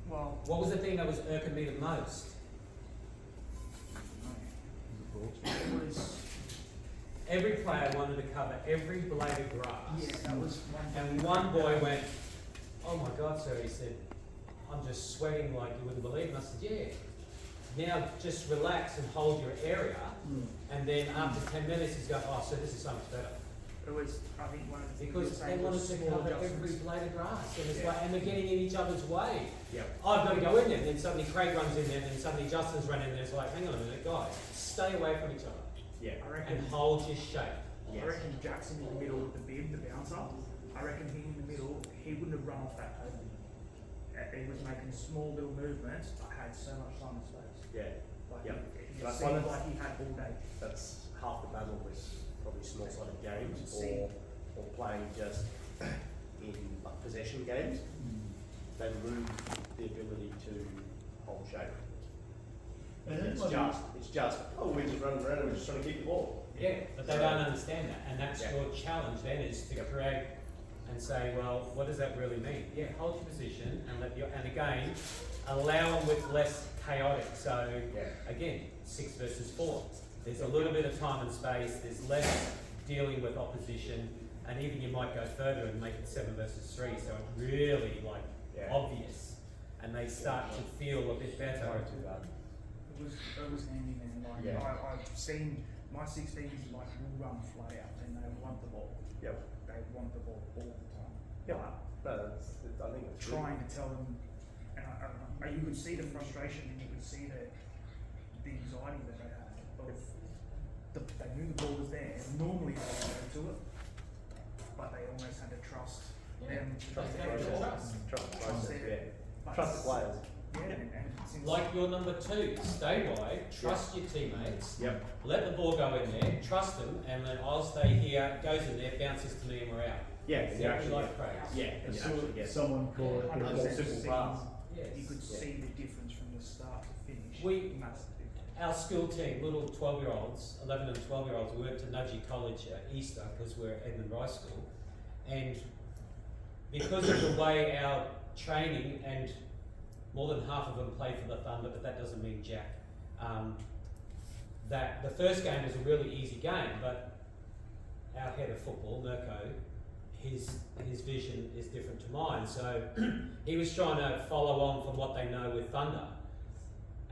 well, What was the thing that was irking me the most? it was. Every player wanted to cover every blade of grass. Yeah, that was one. And one boy went, oh my God, sir, he said, I'm just sweating like you wouldn't believe. And I said, yeah. Now just relax and hold your area. And then after 10 minutes, he's going, oh, so this is so much better. It was, I think, one of the things Because they wanted to cover every blade of grass. And, it's like, and they're getting in each other's way. Yep. I've got to go in there. Then suddenly Craig runs in there. Then suddenly Justin's running in there. It's like, hang on a minute, guys, stay away from each other. Yeah. I reckon. And hold your shape. I reckon Jackson in the middle with the bib, the bouncer. I reckon he in the middle, he wouldn't have run off that table. He was making small little movements, but had so much time and space. Yeah. Like Yep. it That's seemed one of- like he had all day. That's half the battle with probably small-sided games See. or playing just in like possession games. They lose the ability to hold shape. And It's just, oh, we're just running around and we're just trying to keep the ball. Yeah, but they don't understand that, and that's Yeah. your challenge then is to create and say, well, what does that really mean? Yeah, hold your position and and again, allow them with less chaotic. So again, 6 versus 4. There's a little bit of time and space. There's less dealing with opposition, and even you might go further and make it 7 versus 3. So it's really obvious, and they start to feel a bit better. It was handy, man. Like I've seen my 16s like will run flat out and they want the ball. Yep. They want the ball all the time. Yep. But No, I think it's trying to tell them, and you could see the frustration and you could see the anxiety that they had. They knew the ball was there. Normally they would go to it, but they almost had to trust them. Trust the They had to process. trust. Trust the Trust process, it. But Trust the players. Yeah, and since Like your number 2, stay wide, trust your teammates. Yep. Let the ball go in there, trust them, and then I'll stay here, goes in there, bounces to me, and we're out. Yeah, Exactly like Craig's. Yeah, I you saw actually get someone call it. 100% simple seen- pass. Yes. You could see the difference from the start to finish. Massive difference. Our school team, little 12-year-olds, 11 and 12-year-olds, we went to Nudgee College at Easter because we're at Edmund Rice School, and because of the way our training, and more than half of them play for the Thunder, but that doesn't mean jack. That the first game was a really easy game, but our head of football, Mirko, his vision is different to mine. So he was trying to follow on from what they know with Thunder.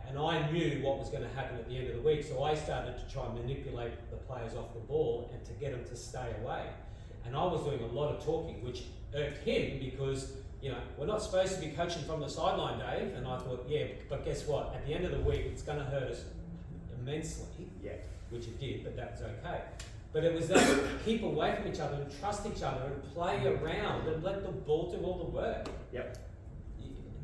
And I knew what was going to happen at the end of the week, so I started to try and manipulate the players off the ball and to get them to stay away. and I was doing a lot of talking, which irked him because, you know, we're not supposed to be coaching from the sideline, Dave. And I thought, yeah, but guess what? At the end of the week, it's going to hurt us immensely, Yeah. which it did, but that was okay. But it was that keep away from each other and trust each other and play around and let the ball do all the work. Yep.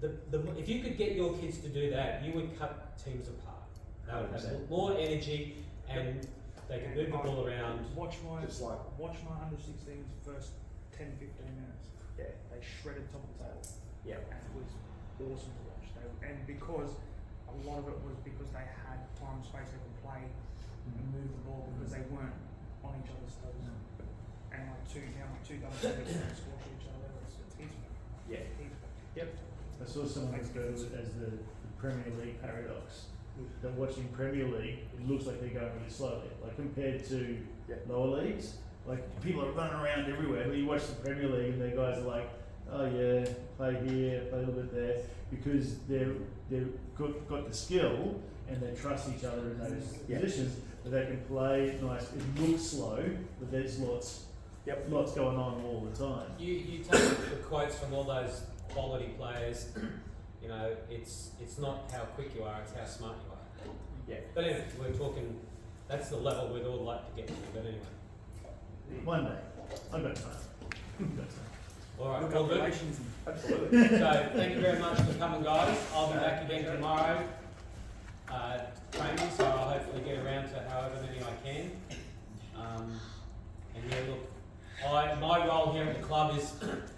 If you could get your kids to do that, you would cut teams apart. They would have 100%. more energy and they could move the ball around. Watch my Just like- under 16s first 10-15 minutes. Yeah. They shredded top of the table. Yeah. And it was awesome to watch. And because a lot of it was because they had time and space they could play and move the ball because they weren't on each other's toes. And like two double teams squash each other. It's heaps of fun. Yeah. Heaps of fun. Yep. I saw someone refer to it as the Premier League paradox. That watching Premier League, it looks like they're going really slowly. Like compared to lower leagues, like people are running around everywhere. But you watch the Premier League and the guys are like, oh yeah, play here, play a little bit there, because they've got the skill and they trust each other in those positions that they can play nice. It looks slow, but there's lots going on all the time. You take the quotes from all those quality players. You know, it's not how quick you are; it's how smart you are. Yeah. But anyway, we're talking. That's the level we'd all like to get to. But anyway, One day, I've got time. I've got time. all right, Look well, up good. relations and Absolutely. So thank you very much for coming, guys. I'll be back again tomorrow. Training, so I'll hopefully get around to however many I can. And yeah, look, my role here at the club is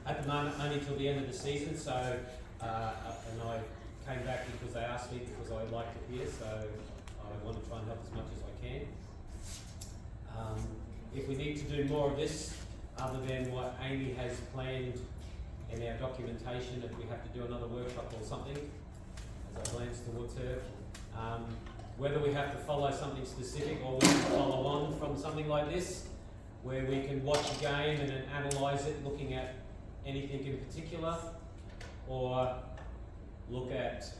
at the moment only till the end of the season. So, and I came back because they asked me because I liked it here. So I want to try and help as much as I can. If we need to do more of this, other than what Amy has planned in our documentation, if we have to do another workshop or something, as I glance towards her, whether we have to follow something specific or we can follow on from something like this, where we can watch a game and then analyse it, looking at anything in particular, or look at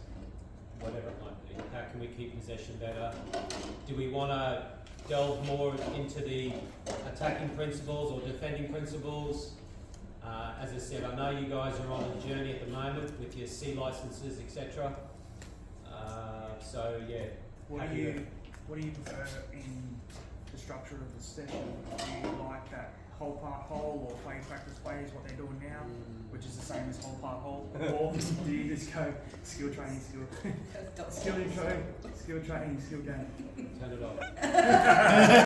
whatever it might be. How can we keep possession better? Do we want to delve more into the attacking principles or defending principles? As I said, I know you guys are on a journey at the moment with your C licenses, etc. So yeah. what do you prefer in the structure of the session? Do you like that whole part whole or play practice play is what they're doing now, which is the same as whole part whole? Or do you just go skill training, skill intro, skill training, skill game? Turn it off.